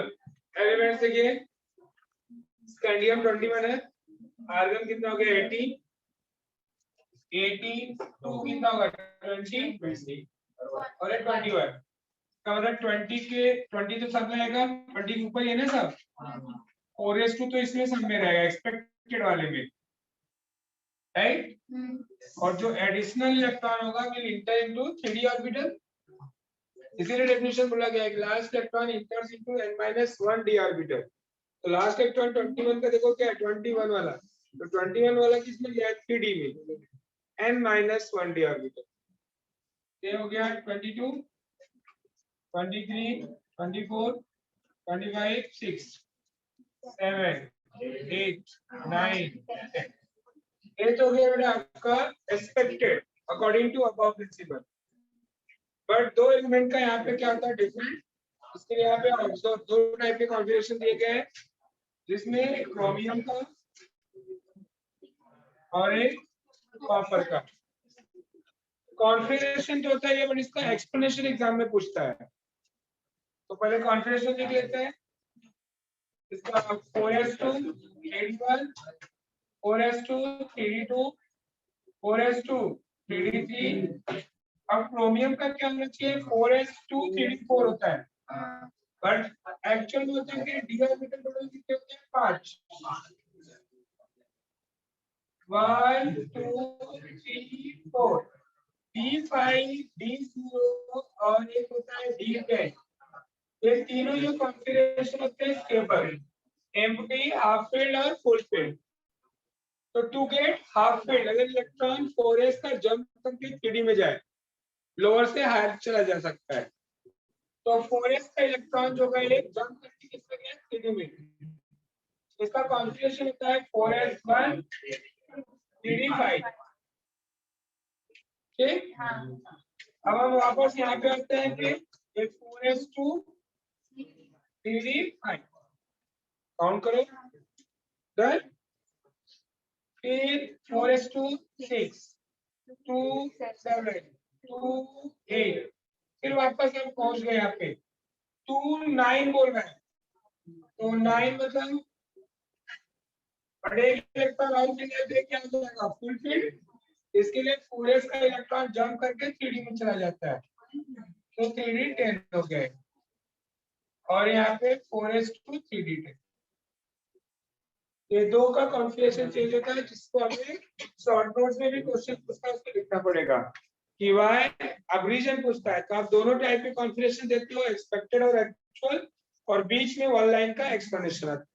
एलिमेंट्स देखिए, स्कैंडियम 21 है, आर्गन कितना हो गया 80, 82 कितना होगा 20 और ये 21 का मतलब 20 के 20 तो सब में आएगा, 20 के ऊपर ही है ना सब, 4s2 तो इसमें सब में रहेगा एक्सपेक्टेड वाले में, राइट। और जो एडिशनल इलेक्ट्रॉन होगा will enter into 3d orbital, इसीलिए डेफिनेशन बोला गया है कि last electron enters into n-1 d orbital. तो लास्ट इलेक्ट्रॉन 21 का देखो क्या है, 21 वाला, तो 21 वाला किसमें गया है, 3d में, n-1 d ऑर्बिटल। ये हो गया 22, 23, 24, 25, 6, 7, 8, 9, 10। ये तो हो गया बेटा आपका expected according to Aufbau principle. But दो एलिमेंट का यहाँ पे क्या होता है डिफरेंट, इसके लिए यहाँ पे ऑब्जर्व दो टाइप के कॉन्फ़िगरेशन दिए गए हैं, जिसमें क्रोमियम का और एक कॉपर का कॉन्फ़िगरेशन जो होता है ये, बट इसका एक्सप्लेनेशन एग्जाम में पूछता है। तो पहले कॉन्फ़िगरेशन लिख लेते हैं इसका, 4s2 3d1, 4s2 3d2, 4s2 3d3। अब क्रोमियम का क्या होना चाहिए, 4s2 3d4 होता है, बट एक्चुअल में होता है कि डी ऑर्बिटल टोटल कितने होते हैं, 5, 1 2 3 4, d5 d0 और एक होता है d10। ये तीनों जो कॉन्फ़िगरेशन होते हैं स्टेबल, एम्प्टी, हाफ फील्ड और फुल फील्ड। तो टू गेट हाफ फील्ड, अगर इलेक्ट्रॉन 4s का जंप करके 3d में जाए, लोअर से हायर चला जा सकता है, तो 4s का इलेक्ट्रॉन जो है जंप करके किसमें गया, 3d में। इसका कॉन्फ़िगरेशन होता है 4s1 3d5। ठीक, अब हम वापस यहाँ पे आते हैं कि 4s2 3d5 काउंट करो, डन। फिर 4s2 6, 2 7, 2 8, फिर वापस हम पहुंच गए यहाँ पे 2 9 बोल रहे हैं, तो 9 मतलब बड़े इलेक्ट्रॉन आउट हो जाए क्या हो जाएगा, फुल फील्ड। इसके लिए 4s का इलेक्ट्रॉन जंप करके 3d में चला जाता है, तो 3d 10 हो गए, और यहाँ पे 4s2 3d 10। ये दो का कॉन्फ़िगरेशन चेंज होता है, जिसको हमें शॉर्ट नोट्स में भी क्वेश्चन पूछता है, उसको लिखना पड़ेगा कि वाई। अब रीजन पूछता है तो आप दोनों टाइप के कॉन्फ़िगरेशन देते हो, एक्सपेक्टेड और एक्चुअल, और बीच में वन लाइन का एक्सप्लेनेशन आता है।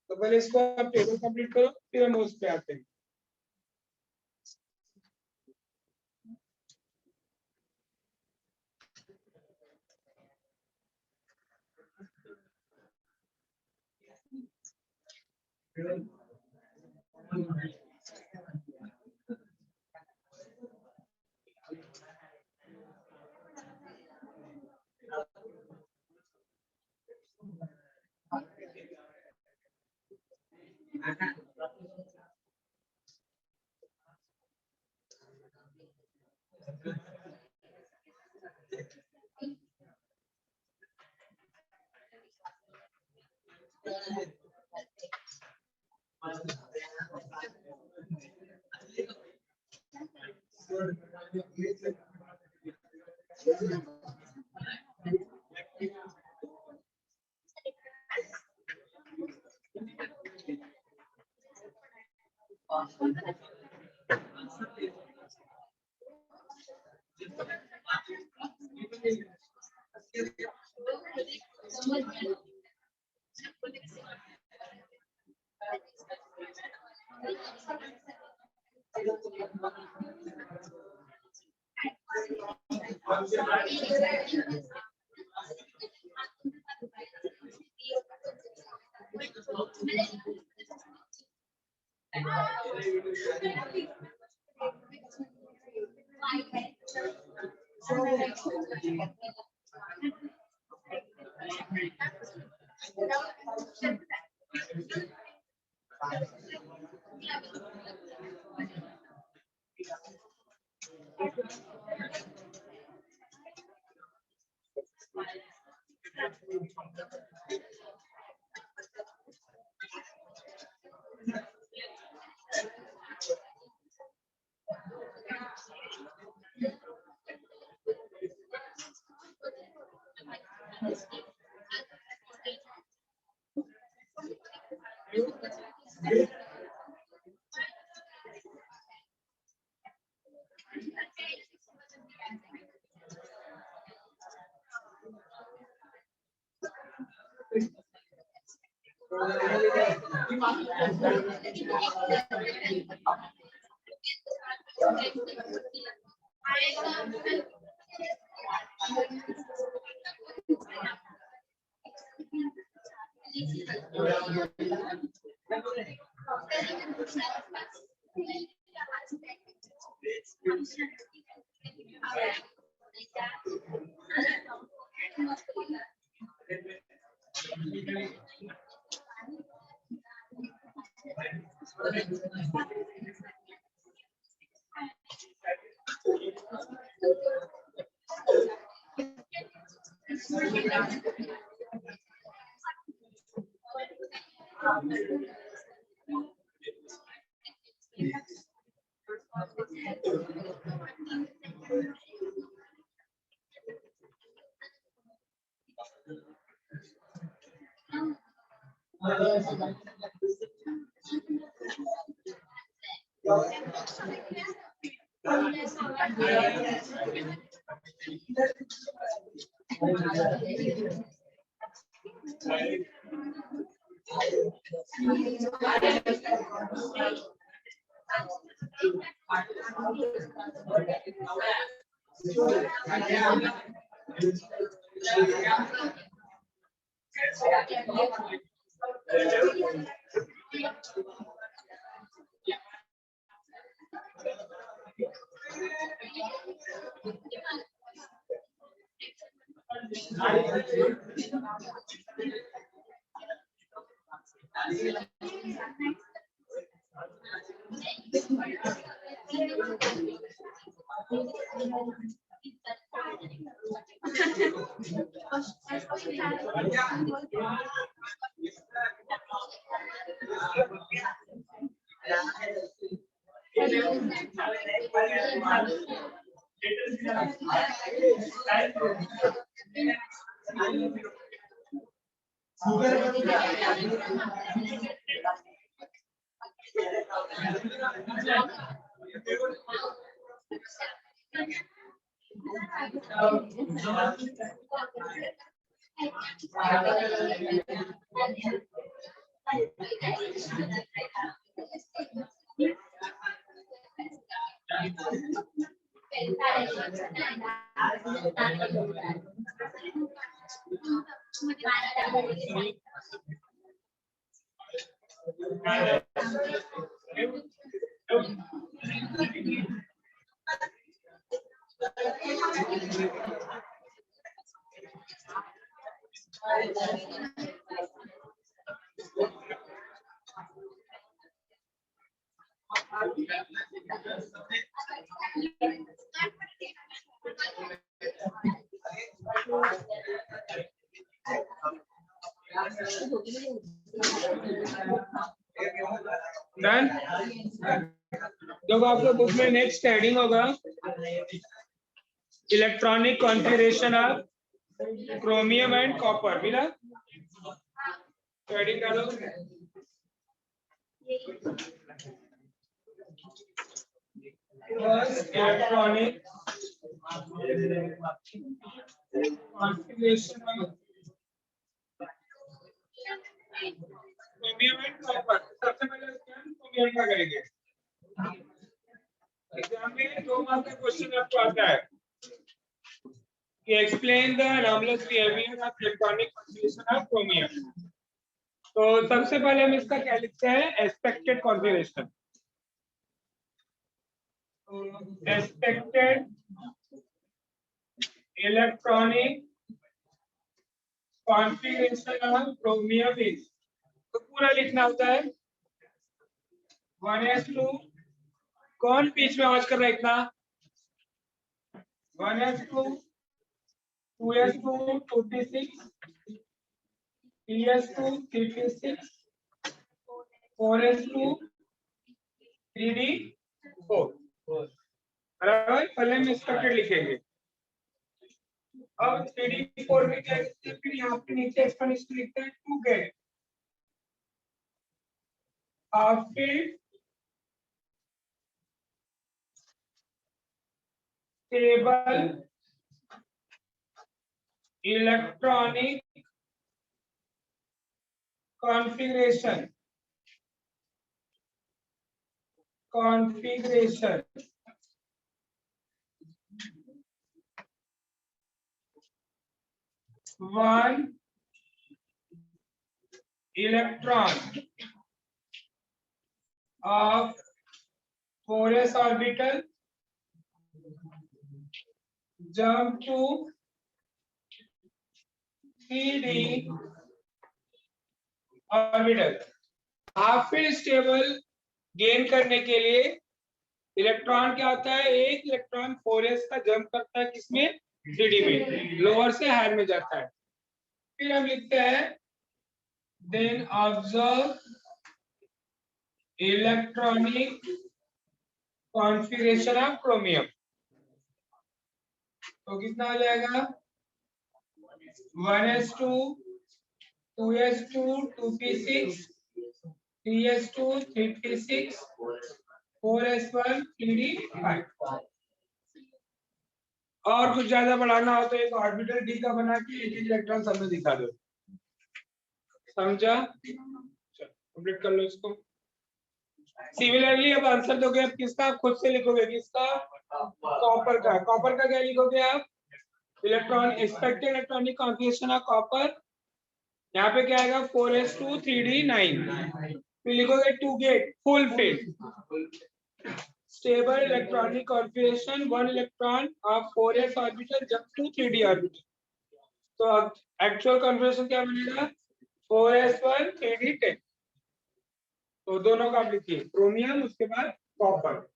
तो पहले इसको आप टेबल कंप्लीट करो, फिर हम नोट्स पे आते हैं। डन। जब आपको बुक में नेक्स्ट हेडिंग होगा electronic configuration of chromium and copper, मिला? हेडिंग डालो। Electronic configuration of chromium and copper. सबसे पहले क्रोमियम का करेंगे। एग्जाम में 2 मार्क का क्वेश्चन आपको आता है कि explain the anomalous behaviour of electronic configuration of chromium. तो सबसे पहले हम इसका क्या लिखते हैं, expected configuration. Expected electronic configuration of chromium is, तो पूरा लिखना होता है 1s2। कौन बीच में आवाज कर रहा है इतना? 1s2 2s2 26 3s2 36 4s2 3d4। बराबर, पहले में एक्सपेक्टेड लिखेंगे। अब 3d4 में क्या लिखते हैं, फिर यहाँ पे नीचे एक्सप्लेनेशन लिखते हैं to get after stable electronic configuration one electron of 4s orbital jump to 3d orbital. Half field stable gain करने के लिए इलेक्ट्रॉन क्या होता है, एक इलेक्ट्रॉन 4s का जंप करता है किसमें, 3d में, लोअर से हायर में जाता है। फिर हम लिखते हैं then observe electronic configuration of chromium. तो कितना हो जाएगा 1s2 2s2 2p6 3s2 3p6 4s1 3d5। और कुछ ज्यादा बढ़ाना हो तो एक ऑर्बिटल डी का बना के एक इलेक्ट्रॉन सब में दिखा दो। समझा? कंप्लीट कर लो इसको। सिमिलरली अब आंसर दोगे आप किसका, आप खुद से लिखोगे किसका, कॉपर का। कॉपर का क्या लिखोगे आप, electron expected electronic configuration of copper, यहाँ पे क्या आएगा 4s2 3d9। फिर लिखोगे to get full field stable electronic configuration 1 electron of 4s orbital jump to 3d orbital. तो एक्चुअल कॉन्फ़िगरेशन क्या बनेगा 4s1 3d10। तो दोनों का आप लिखिए, क्रोमियम उसके बाद कॉपर।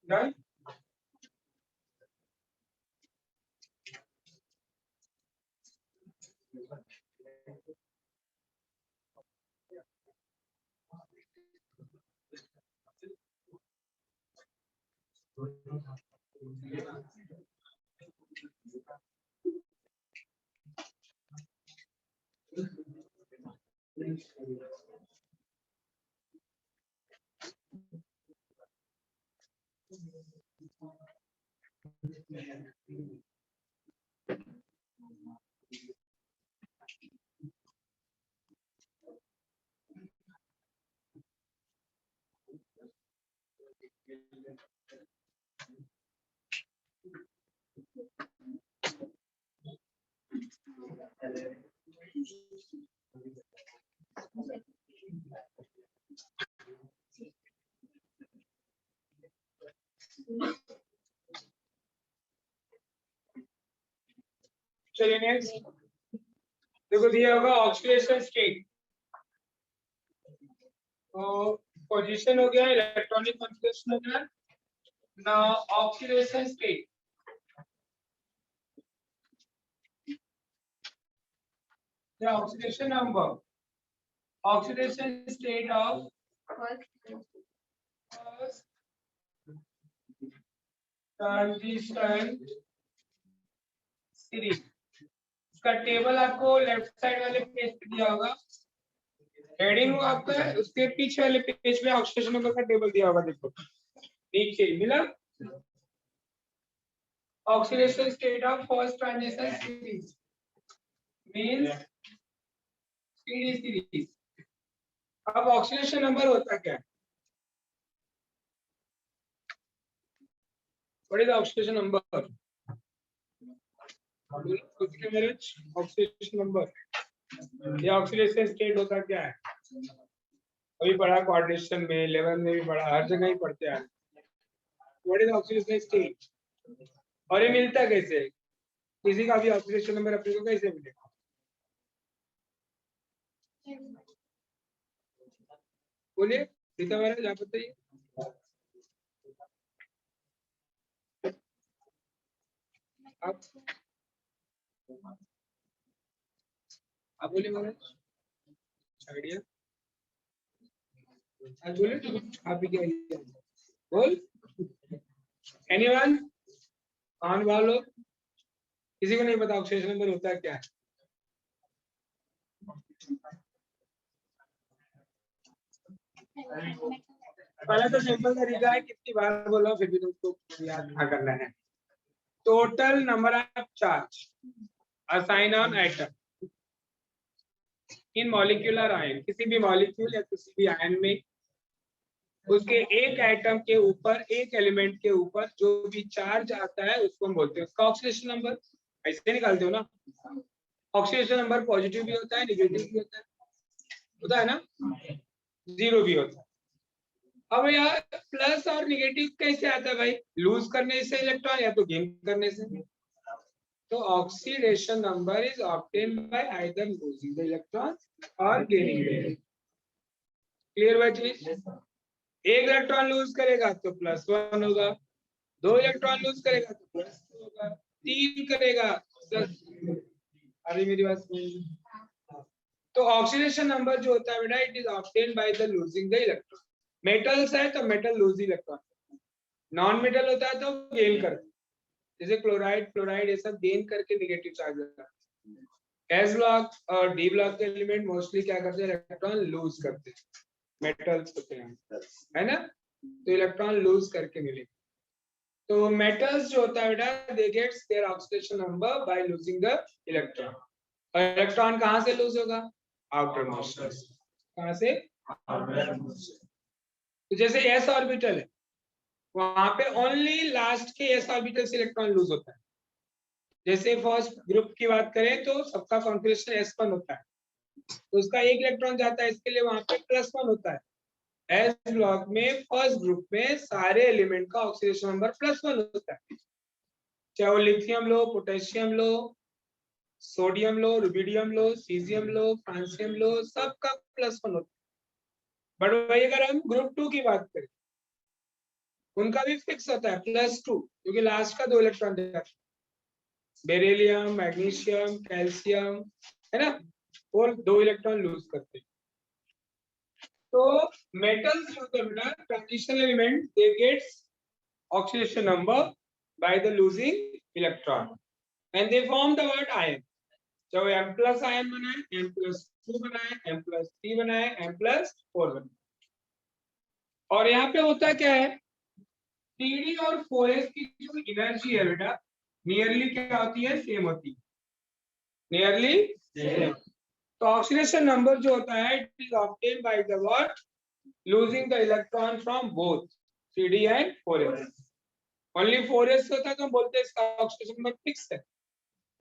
Done? चलिए नेक्स्ट देखो दिया होगा ऑक्सीडेशन स्टेट। तो पोजीशन हो गया, इलेक्ट्रॉनिक कॉन्फ़िगरेशन हो गया। Now oxidation state, the oxidation number, oxidation state of first transition series। इसका टेबल आपको लेफ्ट साइड वाले पेज पे दिया होगा, हेडिंग हो आपका, उसके पीछे वाले पेज में ऑक्सीडेशन नंबर का टेबल दिया होगा, देखो नीचे मिला। Oxidation state of first transition series means series. अब ऑक्सीडेशन नंबर होता क्या है? What is oxidation number? खुद के मेरे ऑक्सीडेशन नंबर या ऑक्सीडेशन स्टेट होता क्या है? अभी पढ़ा कोऑर्डिनेशन में, 11 में भी पढ़ा, हर जगह ही पढ़ते हैं। व्हाट इज ऑक्सीडेशन स्टेट और ये मिलता कैसे? किसी का भी ऑक्सीडेशन नंबर अपने को कैसे मिलेगा? बोलिए सीता महाराज, आप बताइए। आप बोलिए महाराज, आइडिया आज बोले आप ही क्या बोल। एनीवन ऑन वालो, किसी को नहीं पता ऑक्सीडेशन नंबर होता है क्या है? पहले तो सिंपल तरीका है, कितनी बार बोला फिर भी तुमको याद ना करना है। Total number of charge assign on atom in molecular ion, किसी भी मॉलिक्यूल या किसी भी आयन में उसके एक एटम के ऊपर, एक एलिमेंट के ऊपर जो भी चार्ज आता है उसको हम बोलते हैं उसका ऑक्सीडेशन नंबर। ऐसे निकालते हो ना, ऑक्सीडेशन नंबर पॉजिटिव भी होता है, नेगेटिव भी होता है ना, जीरो भी होता है। अब यार प्लस और नेगेटिव कैसे आता है भाई? लूज करने से इलेक्ट्रॉन या तो गेन करने से। तो oxidation number is obtained by either losing the electron और गेनिंग द। क्लियर हुआ चीज? एक इलेक्ट्रॉन लूज करेगा तो +1 होगा, 2 इलेक्ट्रॉन लूज करेगा तो +2 होगा, 3 करेगा प्लस। अरे मेरी बात सुन। तो ऑक्सीडेशन नंबर जो होता है बेटा, it is obtained by the losing the electron. Metals है तो metal loose electron, non metal होता है तो गेन करते, जैसे क्लोराइड फ्लोराइड ये सब गेन करके नेगेटिव चार्ज होता है। एस ब्लॉक और डी ब्लॉक के एलिमेंट मोस्टली क्या करते हैं? इलेक्ट्रॉन लूज करते हैं, मेटल्स होते हैं, है ना, तो इलेक्ट्रॉन लूज करके मिले। तो मेटल्स जो होता है बेटा, they gets their oxidation number by losing the electron. और इलेक्ट्रॉन कहां से लूज होगा? Outer most. कहां से? तो जैसे s ऑर्बिटल है, वहां पे ओनली लास्ट के s ऑर्बिटल से इलेक्ट्रॉन लूज होता है। जैसे फर्स्ट ग्रुप की बात करें तो सबका कॉन्फिगरेशन s1 होता है, तो उसका एक इलेक्ट्रॉन जाता है, इसके लिए वहां पे +1 होता है। एस ब्लॉक में फर्स्ट ग्रुप में सारे एलिमेंट का ऑक्सीडेशन नंबर +1 होता है, चाहे वो लिथियम लो, पोटेशियम लो, सोडियम लो, रुबिडियम लो, सीजियम लो, फ्रांसियम लो, सबका +1 होता है। बट वही अगर हम ग्रुप 2 की बात करें उनका भी फिक्स होता है +2, क्योंकि लास्ट का 2 इलेक्ट्रॉन देता है। बेरिलियम, मैग्नीशियम, कैल्शियम, है ना, और 2 इलेक्ट्रॉन लूज करते हैं। तो मेटल्स जो होते हैं बेटा, transition element, they gets oxidation number by the losing electron and they form the word ion. चाहे M+ आयन बनाए, M+2 बनाए, M+3 बनाए, M+4 बनाए। और यहाँ पे होता क्या है, 3D और 4s की जो एनर्जी है बेटा, नियरली क्या होती है, सेम होती है, नियरली सेम। तो ऑक्सीडेशन नंबर जो होता है, it is obtained by the what, losing the electron from both 3D and 4s। Only 4s होता है तो हम बोलते हैं इसका ऑक्सीडेशन नंबर फिक्स है,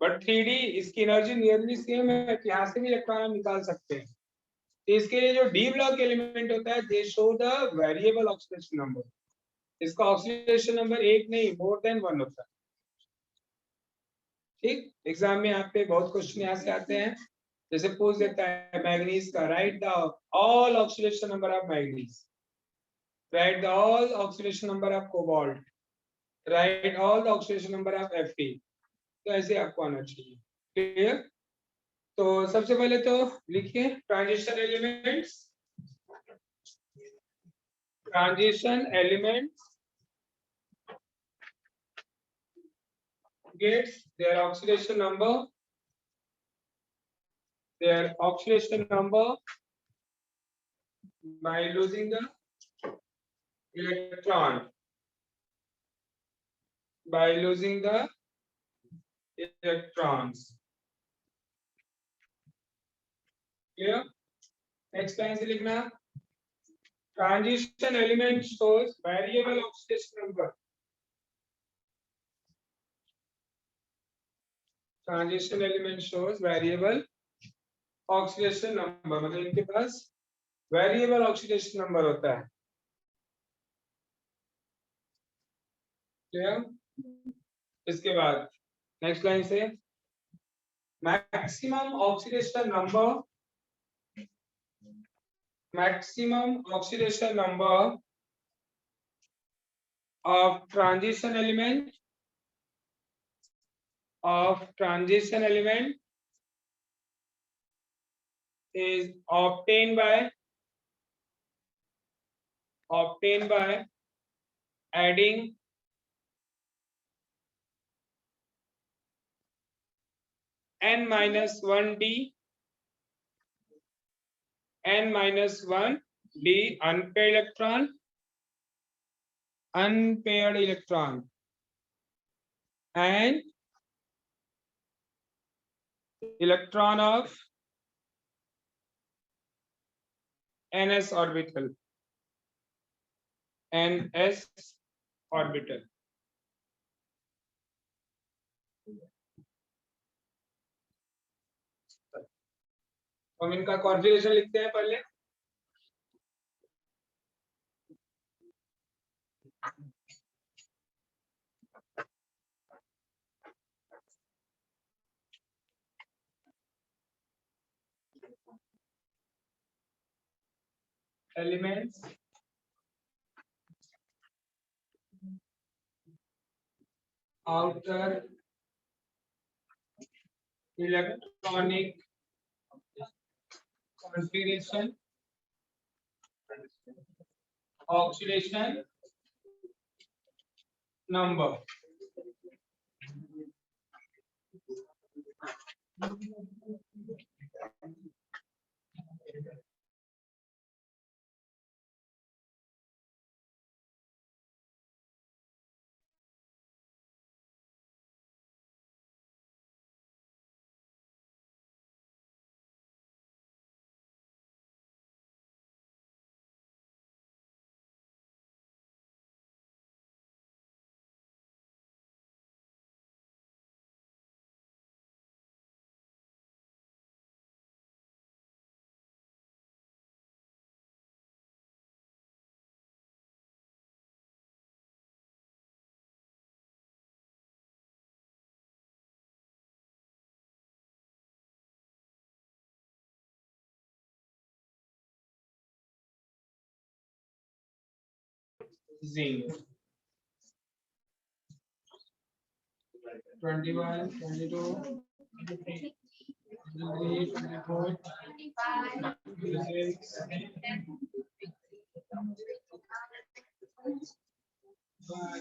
बट 3D इसकी एनर्जी नियरली सेम है कि यहाँ से भी इलेक्ट्रॉन हम निकाल सकते हैं। तो इसके लिए जो डी ब्लॉक एलिमेंट होता है, दे show the variable oxidation number. इसका ऑक्सीडेशन नंबर 1 नहीं, मोर देन 1 होता है। ठीक, एग्जाम में यहाँ पे बहुत क्वेश्चन यहाँ से आते हैं, जैसे पूछ देता है मैग्नीज का, right the all oxidation number of manganese, right the all oxidation number of cobalt, right all the oxidation number of Fe। तो ऐसे आपको आना चाहिए। क्लियर? तो सबसे पहले तो लिखिए transition elements, transition elements gets their oxidation number by losing the electron, by losing the electrons. Clear? Next line से लिखना, transition element shows variable oxidation number. Transition element shows variable oxidation number, मतलब इनके पास variable oxidation number होता है। क्लियर? इसके बाद नेक्स्ट लाइन से, maximum oxidation number of transition element is obtained by adding n-1d unpaired electron and electron of ns orbital, हम इनका कॉन्फ़िगरेशन लिखते हैं पहले। Elements outer electronic configuration, oxidation number. Zinc. 21, 22, 23, 24,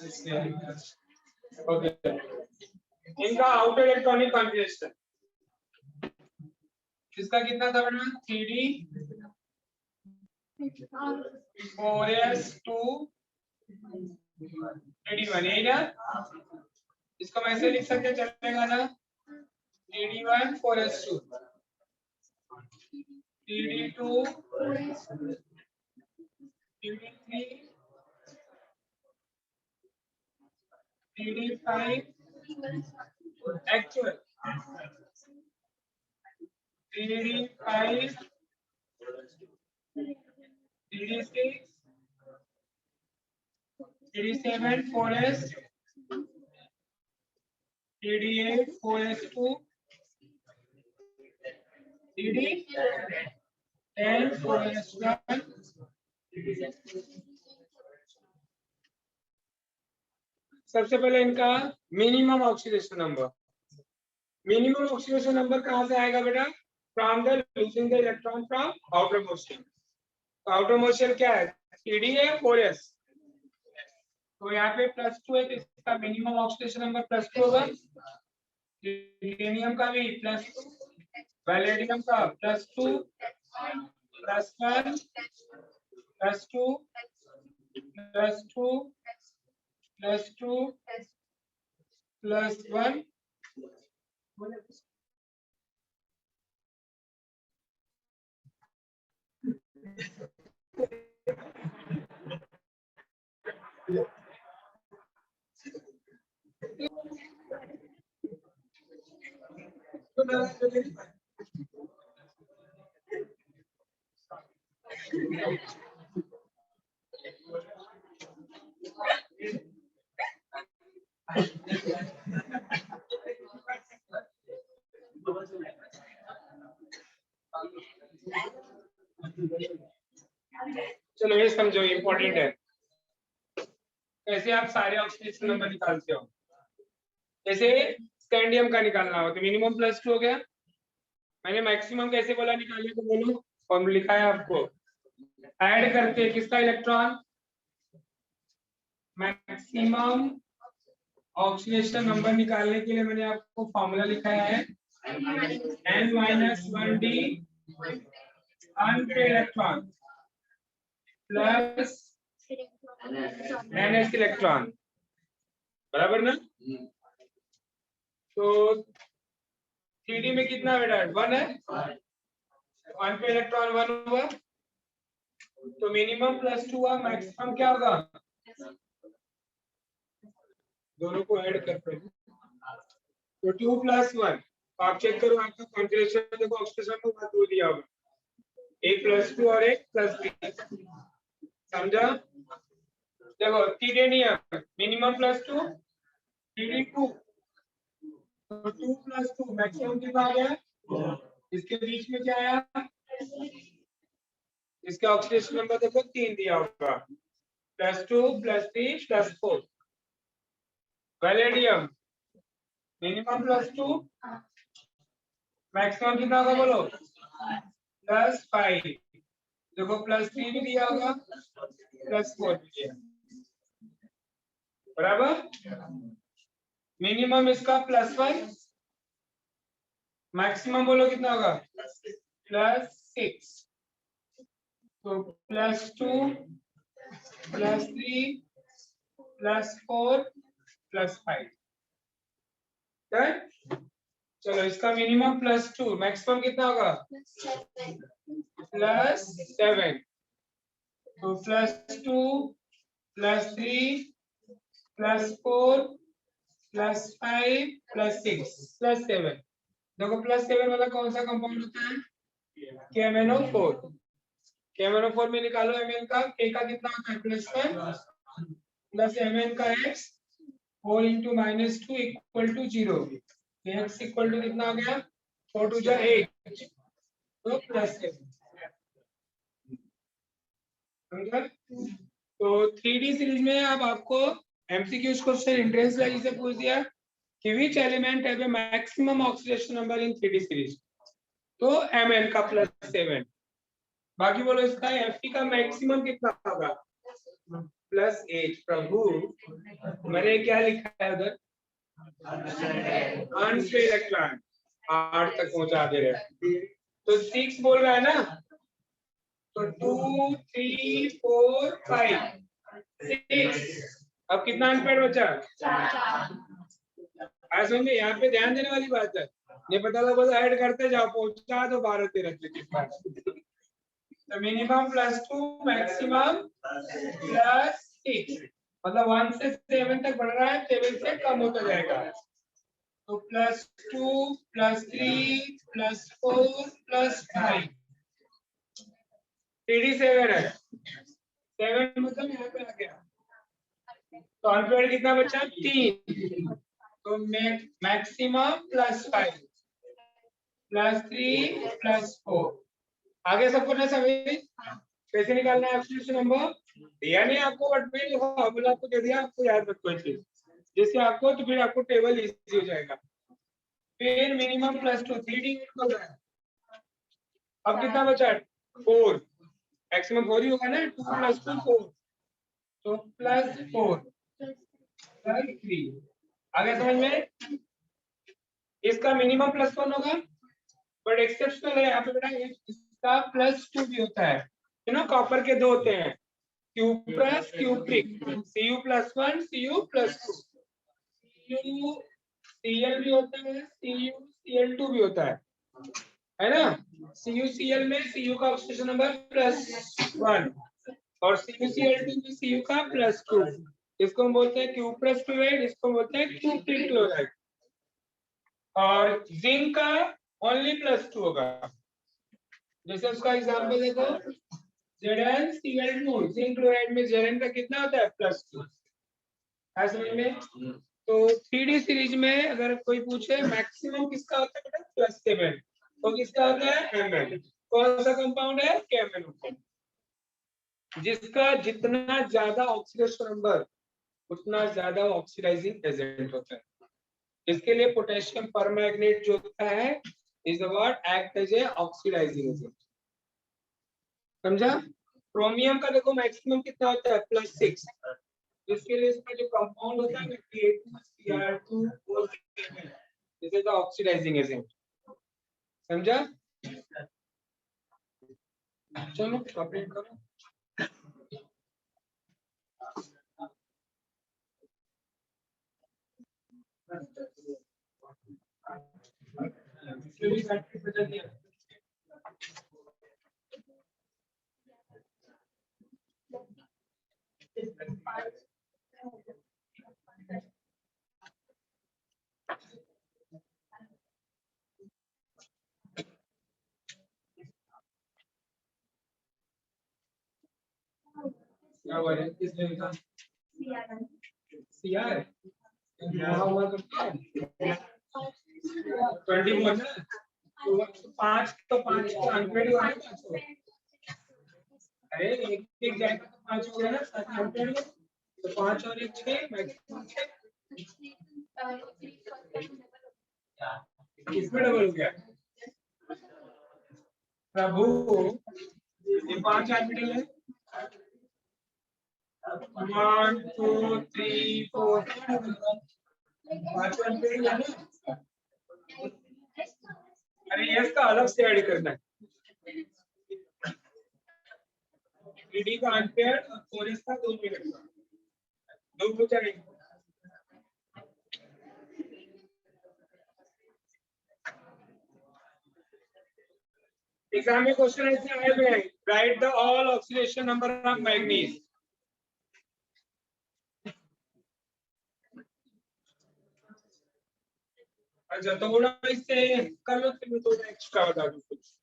26, okay. इनका आउटर इलेक्ट्रॉनिक कॉन्फिगरेशन इसका कितना था बेटा? 3D 4s2 3D1 यही ना? इसको मैं ऐसे लिख सकते चलेगा ना? 3D1 4s2 3D2 3D3 3D5 actual 3D5 3D6 3D7 4s 3D8 4s2 3D10 4s1 सबसे पहले इनका मिनिमम ऑक्सीडेशन नंबर कहां से आएगा बेटा? From the losing the electron from outer motion. Outer motion क्या है? 3D है 4s, तो यहाँ पे +2 है तो इसका मिनिमम ऑक्सीडेशन नंबर +2 होगा। यूरेनियम का भी +2, वैलेडियम का +2 +1 +2 +2 +2 +1 चलो ये समझो, इंपॉर्टेंट है कैसे आप सारे ऑक्सीडेशन नंबर निकालते हो। जैसे स्कैंडियम का निकालना हो तो मिनिमम +2 हो गया। मैंने मैक्सिमम कैसे बोला निकालने को? बोलो, फॉर्मूला लिखा है आपको। ऐड करके किसका इलेक्ट्रॉन? मैक्सिमम ऑक्सीडेशन नंबर निकालने के लिए मैंने आपको फॉर्मूला लिखा है n-1d unpaired electron plus ns electron, बराबर ना? तो 3D में कितना बेटा? 1 है, अनपेड इलेक्ट्रॉन 1 हुआ, तो मिनिमम +2 हुआ, मैक्सिमम क्या होगा? दोनों को ऐड करते हैं तो 2 + 1, आप चेक करो आपका कॉन्फिगरेशन देखो, ऑक्सीडेशन नंबर 2 दिया होगा, एक +2 और एक +3, समझा? देखो टीडेनियम मिनिमम +2 TD2 तो 2 + 2 मैक्सिमम कितना आ गया? इसके बीच में क्या आया? इसका ऑक्सीडेशन नंबर देखो 3 दिया होगा, +2 +3 +4। वैलेडियम मिनिमम +2 मैक्सिमम कितना होगा बोलो? +5, देखो +3 भी दिया होगा, +4 भी दिया, बराबर। मिनिमम इसका +1, मैक्सिमम बोलो कितना होगा? +6, तो +2 +3 +4 +5, चलो इसका मिनिमम +2, मैक्सिमम कितना होगा? +7, तो +2 +3 +4 +5 +6 +7, देखो +7 वाला कौन सा कंपाउंड होता है? KMnO4। KMnO4 में निकालो Mn का, K का कितना होता है? +1 प्लस Mn का x 4 × -2 = 0, x इक्वल टू कितना हो गया? 4 × 2 = 8, तो +7, समझा? तो 3D सीरीज में अब आपको MCQ क्वेश्चन एंट्रेंस वाली से पूछ दिया which element have a maximum oxidation number in 3D series? तो Mn का +7. बाकी बोलो इसका Fe का मैक्सिमम कितना होगा? +8. प्रभु मैंने क्या लिखा है उधर? अनस्टेबल इलेक्ट्रॉन 8 तक पहुंचा दे रहे. तो 6 बोल रहा है ना, तो 2 3 4 5 6. अब कितना अनपेड बचा? 4. आज समझे, यहाँ पे ध्यान देने वाली बात है. ये पता लगा ऐड करते जाओ, पहुंचा दो 12 13 के पास. तो मिनिमम +2, मैक्सिमम +6. मतलब 1 से 7 तक बढ़ रहा है, 7 से कम होता जाएगा. तो +2 +3 +4 +5 3D7 है. 7 मतलब यहाँ पे आ गया. तो अनपेड कितना बचा? 3. तो मैक्सिमम +5 +3 +4. आगे सबको ना समझ कैसे निकालना है ऑक्सीडेशन नंबर? दिया नहीं आपको, बट मैं फॉर्मूला आपको दे दिया, आपको याद रखो कोई चीज जैसे आपको, तो फिर आपको टेबल इजी हो जाएगा. फिर मिनिमम +2 3D हो गया. अब कितना बचा? 4. मैक्सिमम 4 ही होगा ना. 2 + 2 4. तो +4 +3. आगे समझ में? इसका मिनिमम +1 होगा, बट एक्सेप्शनल है यहाँ पे बेटा. इसका +2 भी होता है. यू नो कॉपर के 2 होते हैं, Q+, Q', Cu+1 Cu+2. Cl भी होता है, Cl2 भी होता है ना. CuCl में Cu का ऑक्सीडेशन नंबर +1 और CuCl2 में Cu का +2. इसको हम बोलते हैं Q+ क्लोराइड, इसको बोलते हैं Q+ क्लोराइड. और जिंक का ओनली +2 होगा. जैसे उसका एग्जांपल देखो, ZnCl2. जिंक क्लोराइड में Zn का कितना होता है? +2. है समझ में? तो 3D सीरीज में अगर कोई पूछे मैक्सिमम किसका होता है बेटा? +7. तो किसका होता है? Mn. कौन सा कंपाउंड है? KMnO. जिसका जितना ज्यादा ऑक्सीडेशन नंबर उतना ज्यादा ऑक्सीडाइजिंग एजेंट होता है. इसके लिए पोटेशियम परमैंगनेट जो होता है is what act as a oxidizing agent. समझा? क्रोमियम का देखो मैक्सिमम कितना होता है? +6. इसके लिए इसका जो कंपाउंड होता है Ka2Cr2O7, this is the oxidizing agent. समझा? चलो कंप्लीट करो. क्या हुआ है? किसने लिखा? CR हुआ करता है 21 ना. तो 5 तो 5 तो अनपेड हुआ ना. अरे एक एक जाएगा तो 5 हो गया ना. 7 अनपेड तो 5 और 1 6 मैक्सिमम 6. किसमें डबल हो गया? प्रभु ये 5 ऑर्बिटल है. 1 2 3 4 5 अनपेड है ना. अरे ये इसका अलग से ऐड करना है. 3D का अनपेड और 4s का 2 मिनट का 2 पूछा नहीं. एग्जाम में क्वेश्चन ऐसे आए हुए हैं. Right the all oxidation number of manganese. अच्छा तो थोड़ा इससे कर लो, फिर मैं थोड़ा एक्स्ट्रा बता दूं कुछ.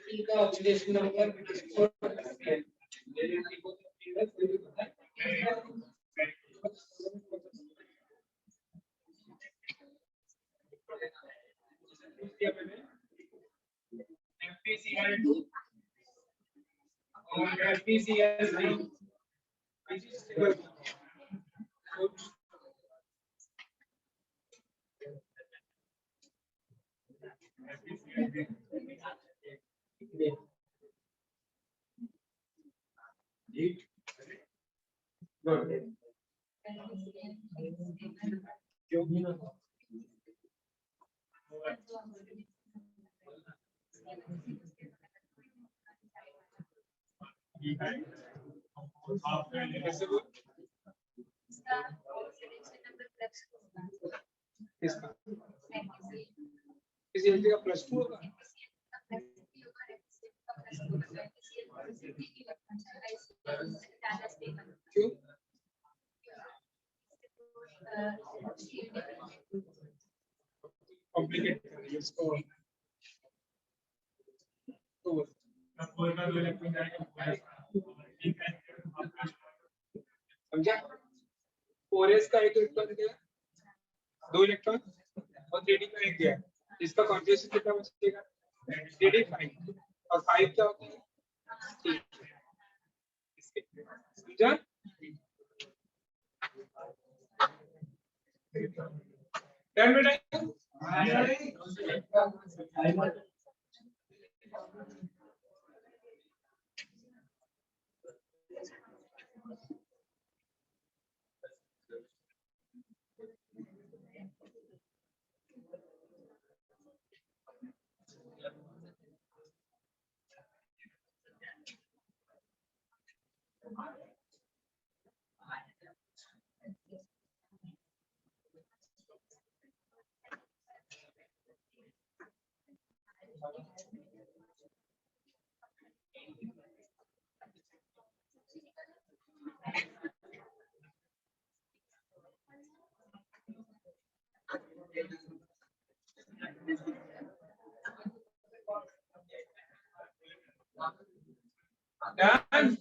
Fe का ऑक्सीडेशन नंबर FeCl2 और FeCl3 which is stable. Good. इसका किसी एंटी का +2 होगा क्यों कॉम्प्लिकेट कर रही है इसको तो समझा 4s का एक इलेक्ट्रॉन दिया 2 इलेक्ट्रॉन और 3d का एक दिया इसका कॉन्फ़िगरेशन कितना बचेगा 3d 5 और 5 क्या होता है समझा डन बेटा डन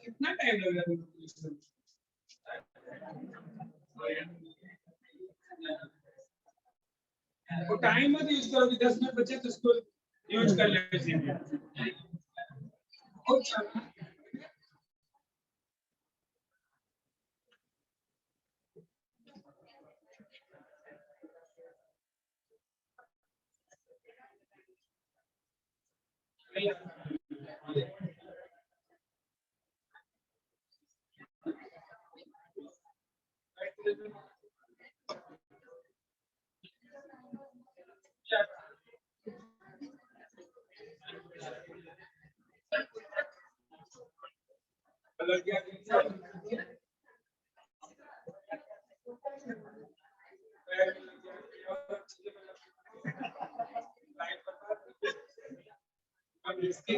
कितना टाइम लगेगा वो टाइम मत यूज करो कि 10 मिनट बचे तो उसको यूज कर ले लग गया अब इसके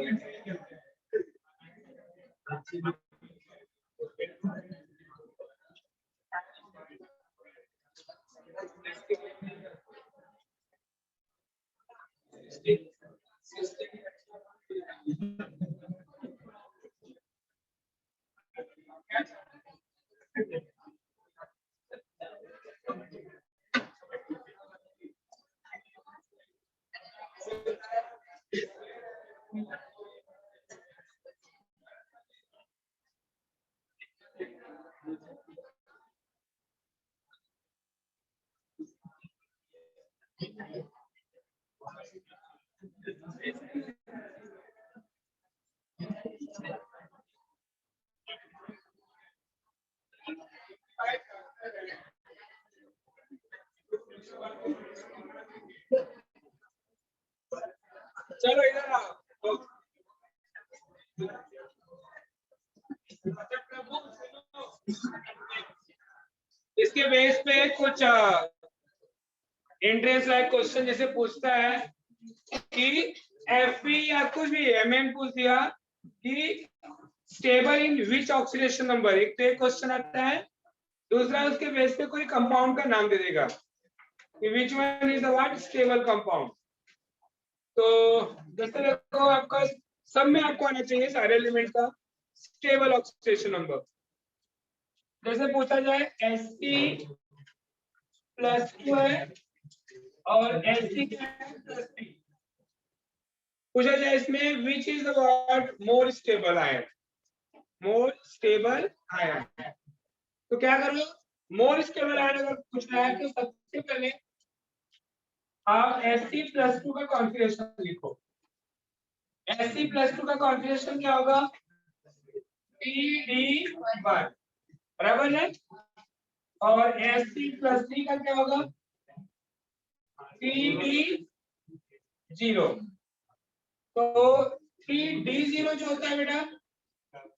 चलो इधर आओ। इसके बेस पे कुछ इंटरेस्ट लाइक क्वेश्चन जैसे पूछता है कि एफई या कुछ भी एमएन पूछ दिया कि stable in which oxidation number, एक तो एक क्वेश्चन आता है, दूसरा उसके बेस पे कोई कंपाउंड का नाम दे देगा कि which one is the what stable compound. तो जैसे देखो आपका सब में आपको आना चाहिए सारे एलिमेंट का स्टेबल ऑक्सीडेशन नंबर। जैसे पूछा जाए Sp+2 है और Sc+3 पूछा जाए इसमें which is the what more stable ion, more stable ion. तो क्या करो, मोर स्टेबल आयन अगर पूछना है तो सबसे पहले आप Sc+2 का कॉन्फिगरेशन लिखो। Sc+2 का कॉन्फिगरेशन क्या होगा, PD1 बराबर है, और Sc+3 का क्या होगा, PD0। तो 3D0 जो होता है बेटा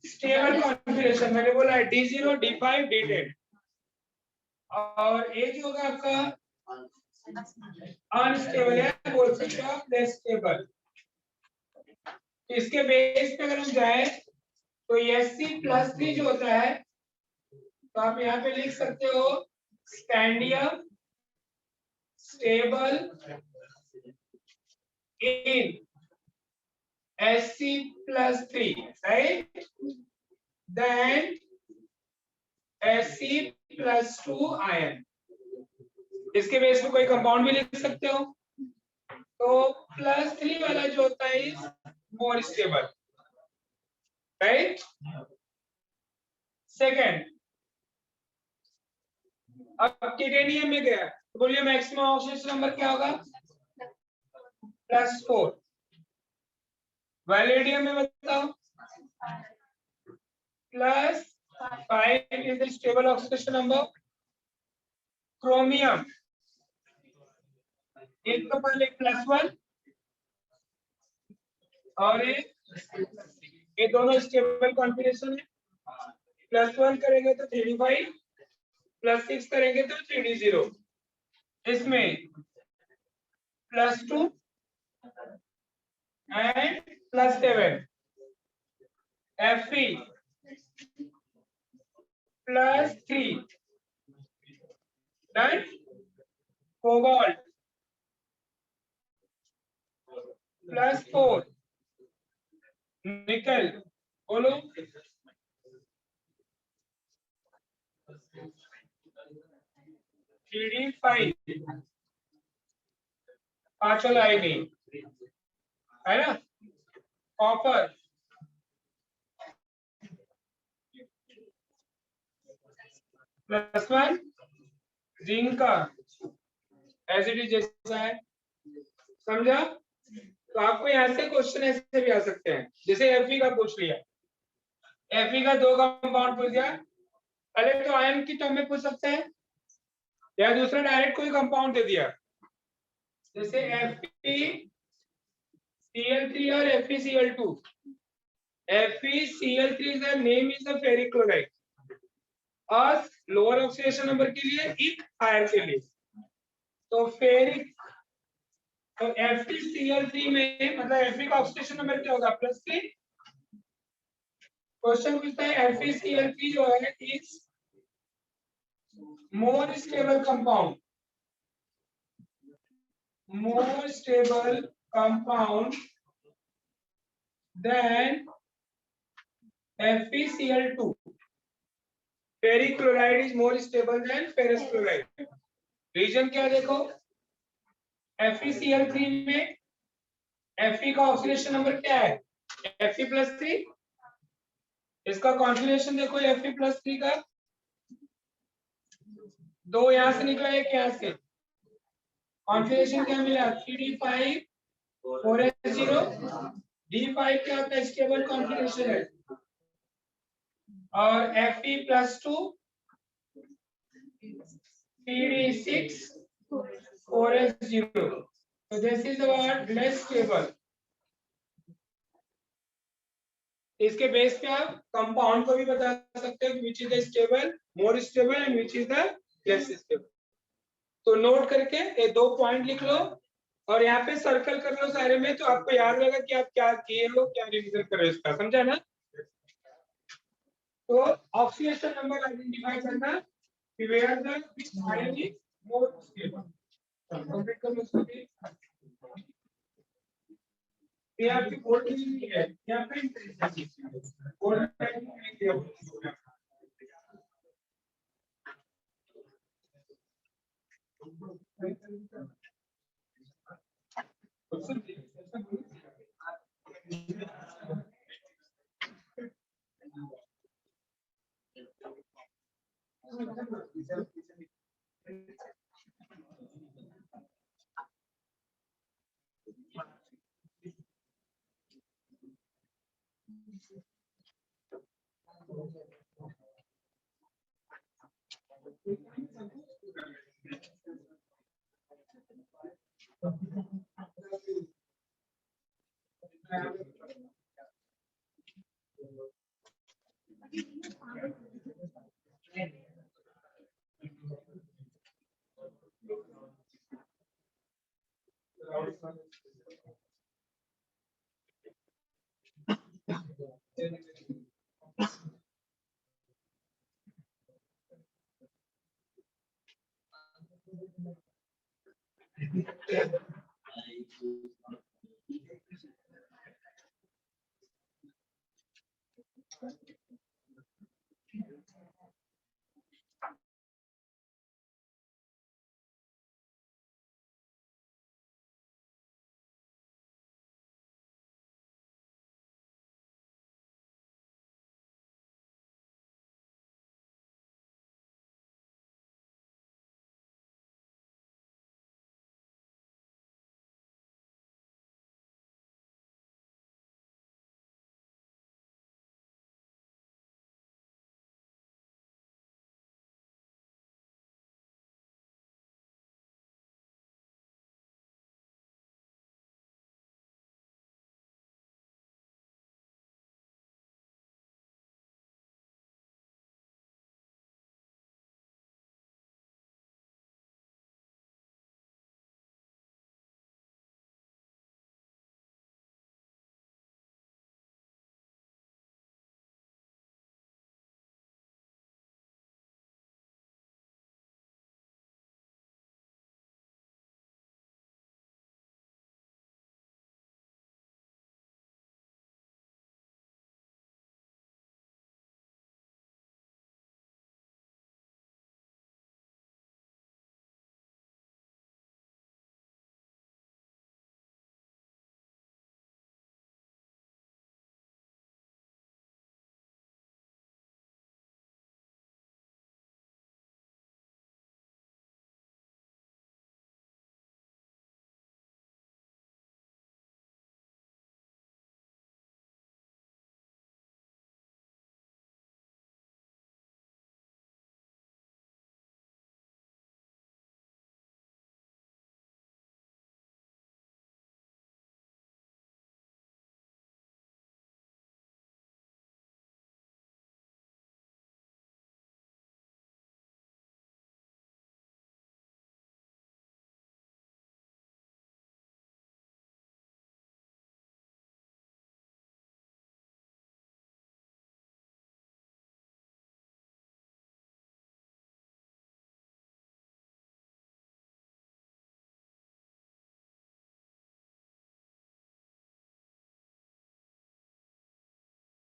स्टेबल कॉन्फिगरेशन, मैंने बोला है D0 D5 D10, और ये जो होगा आपका अनस्टेबल है, बोल सकते हो लेस स्टेबल। इसके बेस पे अगर हम जाए तो Sc+3 जो होता है तो आप यहाँ पे लिख सकते हो scandium stable in Sc+3, right? Then Sc+2 ion. इसके बेस पे कोई कंपाउंड भी लिख सकते हो। तो +3 वाला जो होता है is more stable, right. Second, अब टिटेनियम में गया तो बोलिए मैक्सिमम ऑक्सीडेशन नंबर क्या होगा, +4। वैलेडियम में बताओ +5 is the stable oxidation number. Chromium एक तो पहले +1 और ये दोनों स्टेबल कॉन्फिगरेशन है। +1 करेंगे तो 3D5, +6 करेंगे तो 3D0। इसमें +2 एंड +7 Fe +3 डन। कोबाल्ट +4 निकल, बोलो CD5 पांचों लाएंगे, है ना। कॉपर +1, जिंक का एसिड जैसा है, समझा। तो आपको यहाँ से क्वेश्चन ऐसे भी आ सकते हैं, जैसे Fe का पूछ लिया, Fe का 2 कंपाउंड पूछ दिया, पहले तो आयन की टर्म में पूछ सकते हैं या दूसरा डायरेक्ट कोई कंपाउंड दे दिया, जैसे FeCl3 और FeCl2। FeCl3 is the name is the ferric chloride, और लोअर ऑक्सीडेशन नंबर के लिए एक हायर के लिए तो फेरिक। तो FeCl3 में मतलब Fe का ऑक्सीडेशन नंबर क्या होगा, +3। क्वेश्चन पूछता है FeCl3 जो है is more stable compound, more stable compound than FeCl2। ferric chloride is more stable than ferrous chloride। Reason क्या देखो, FeCl3 में Fe का ऑक्सीडेशन नंबर क्या है, Fe+3। इसका कॉन्फिगरेशन देखो Fe+3 का, 2 यहां से निकला, एक यहां से, कॉन्फिगरेशन क्या मिला 3D5 4s0 D5 क्या होता है स्टेबल कॉन्फिगरेशन है और Fe+2 PD6 4s0 so this is about less stable इसके बेस पे आप कंपाउंड को भी बता सकते हैं which is the stable more stable and which is the less stable तो नोट करके ये 2 पॉइंट लिख लो और यहाँ पे सर्कल कर लो सारे में तो आपको याद रहेगा कि आप क्या किए हो क्या रिवीजन कर रहे हो इसका समझा ना तो ऑक्सीडेशन नंबर आइडेंटिफाई करना कि where the ion is more stable complete कर लो इसको भी ये आपकी बोर्ड की नहीं है यहाँ पे बोर्ड नहीं दिया